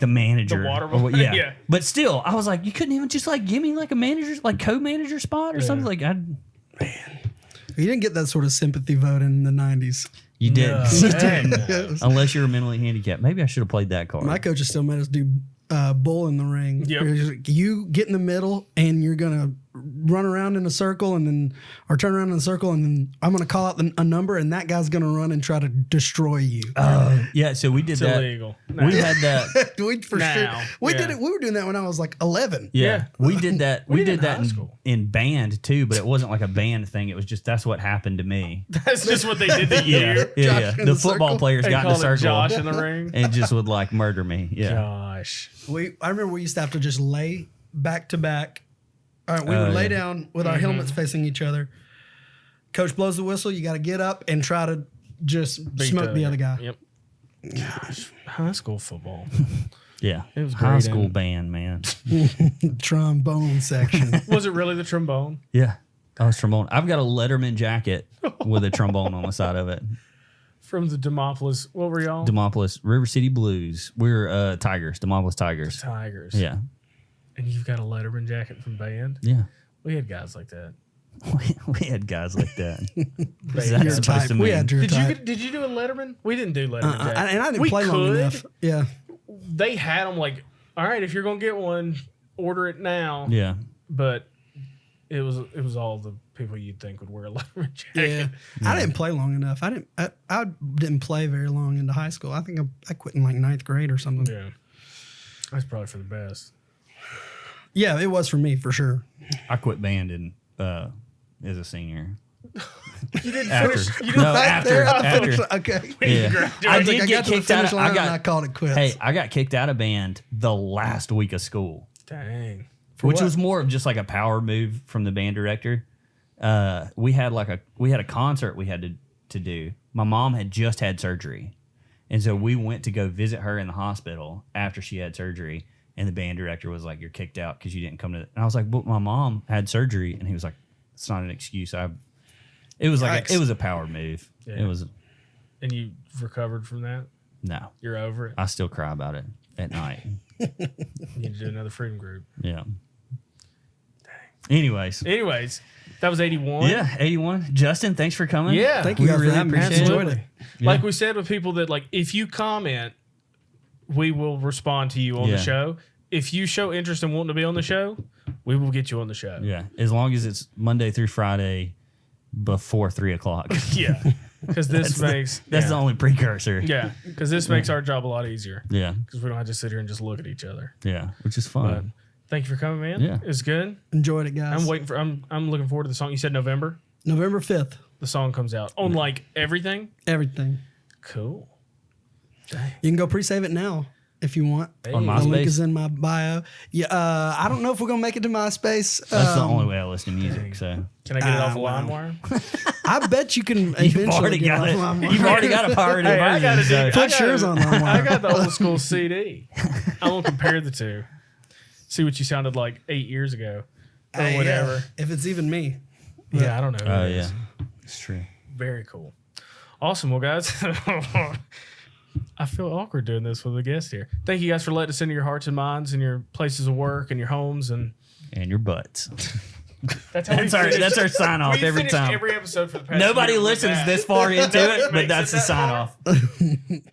C: manager.
B: The water
C: or what-
B: boy?
C: yeah.
B: Yeah.
C: But still, I was like, you couldn't even just like give me like a manager, like co-manager spot or something. Like
D: You didn't get that sort of sympathy vote in the 90s.
C: you did,
B: No.
C: you
B: Dang.
C: did. Unless you were mentally handicapped. Maybe I should have played that card.
D: My coaches still made us do bull in the ring.
B: Yep.
D: Like, you get in the middle and you're going to run around in a circle or turn around in a circle, and then I'm going to call out a number, and that guy's going to run and try to destroy you.
C: Yeah, so we did
B: It's
C: that.
B: illegal.
C: We had that.
D: We for
B: Now,
D: sure. We
B: yeah.
D: did it. We were doing that when I was like 11.
C: Yeah,
B: Yeah.
C: we did that.
B: We
C: We
B: did
C: did
B: in
C: that
B: high school.
C: in band too, but it wasn't like a band thing. It was just that's what happened to me.
B: That's just what they did the
C: Yeah,
B: year.
C: yeah,
D: Josh
C: yeah.
D: in
C: The
D: the
C: football
D: circle.
C: players
B: They
C: got in the
B: called it
C: circle
B: Josh in the ring.
C: and just would like murder me. Yeah,
B: Gosh.
D: I remember we used to have to just lay back to back. All right, we would lay down with our helmets facing each other. Coach blows the whistle. You got to get up and try to just
B: Beat
D: smoke the other guy.
B: Yep. Gosh. High school football.
C: yeah.
B: It was
C: high
B: great,
C: school
B: and-
C: band, man.
D: Trombone section.
B: Was it really the trombone?
C: Yeah, I was trombone. I've got a Letterman jacket with a trombone on the side of it.
B: From the Demopolis. What were y'all?
C: Demopolis, River City Blues. We're Tigers, Demopolis Tigers.
B: Tigers.
C: Yeah,
B: And you've got a Letterman jacket from band?
C: yeah.
B: We had guys like that.
C: We had guys like that. What's
B: Band
C: that
D: Your
B: guys.
C: supposed
D: type.
C: to
D: We
C: mean?
D: had your
B: Did
D: type.
B: you do a Letterman? We didn't do Letterman jacket.
D: And I didn't
B: we
D: play long
B: could.
D: enough. Yeah.
B: They had them like, all right, if you're gonna get one, order it now.
C: Yeah.
B: But it was all the people you'd think would wear a Letterman
D: Yeah.
B: jacket.
D: I didn't play long enough. I didn't play very long into high school. I think I quit in like 9th grade or something.
B: Yeah. That's probably for the best.
D: Yeah, it was for me for sure.
C: I quit band in, as a senior.
B: You didn't
C: After.
B: finish. You
C: No,
B: didn't
C: after. After.
D: Okay.
C: Yeah. I
D: was
C: did
D: like, I
C: get
D: got to the
C: kicked out
D: finish
C: of,
D: line
C: I
D: and I
C: got,
D: called it quits.
C: hey, I got kicked out of band the last week of school.
B: Dang.
C: Which
D: what?
C: was more of just like a power move from the band director. We had a concert we had to do. My mom had just had surgery, and so we went to go visit her in the hospital after she had surgery. And the band director was like, "You're kicked out because you didn't come to." And I was like, "But my mom had surgery," and he was like, "It's not an excuse." It was like
D: Yikes.
C: it was a power move.
B: Yeah.
C: It was
B: And you recovered from that?
C: no.
B: You're over it?
C: I still cry about it at night.
B: You need to do another freedom group.
C: Yeah. Anyways,
B: Anyways, that was 81.
C: yeah, 81. Justin, thanks for coming.
B: Yeah.
D: Thank you
C: We
D: guys
C: really
D: for having me. I
C: appreciate it.
D: enjoyed it.
B: Like we said with people that like, if you comment, we will respond to you on
C: Yeah.
B: the show. If you show interest in wanting to be on the show, we will get you on the show.
C: Yeah, as long as it's Monday through Friday before 3:00.
B: Yeah. Because this makes
C: That's
B: yeah.
C: the only precursor.
B: Yeah. Because this makes our job a lot easier.
C: Yeah,
B: Because we don't have to sit here and just look at each other.
C: yeah, which is
B: But
C: fun.
B: thank you for coming, man.
C: Yeah.
B: It's good.
D: Enjoyed it, guys.
B: I'm looking forward to the song. You said November?
D: November 5th.
B: The song comes out on like everything?
D: Everything.
B: Cool.
D: You can go pre-save it now if you want.
C: On
D: The link
C: MySpace.
D: is in my bio. Yeah, I don't know if we're gonna make it to MySpace.
C: That's the only way I listen to music. So
B: Can I get it off of
D: wow.
B: LimeWire?
D: I bet you can
C: you've
D: eventually
C: already
D: get
C: got
D: it.
C: it.
D: off LimeWire.
C: You've already got a pirated
B: Hey, I
C: version.
B: gotta
C: so-
B: do-
D: Put yours on LimeWire.
B: I got the old school CD. I'm gonna compare the two. See what you sounded like 8 years ago or
D: Hey,
B: whatever.
D: yeah, if it's even me.
B: Yeah, I don't know. who
C: Oh
B: it
C: yeah,
B: is.
C: it's true.
B: Very cool. Awesome. Well, guys, I feel awkward doing this with a guest here. Thank you guys for letting us into your hearts and minds and your places of work and your homes. And
C: And your butts.
B: that's how
C: That's our sign off
B: we
C: every
B: finished
C: time.
B: Every episode for the past
C: Nobody
B: year with
C: listens
B: that.
C: this far into it, but
B: makes
C: that's
B: it
C: the
B: that
C: sign
B: far.
C: off.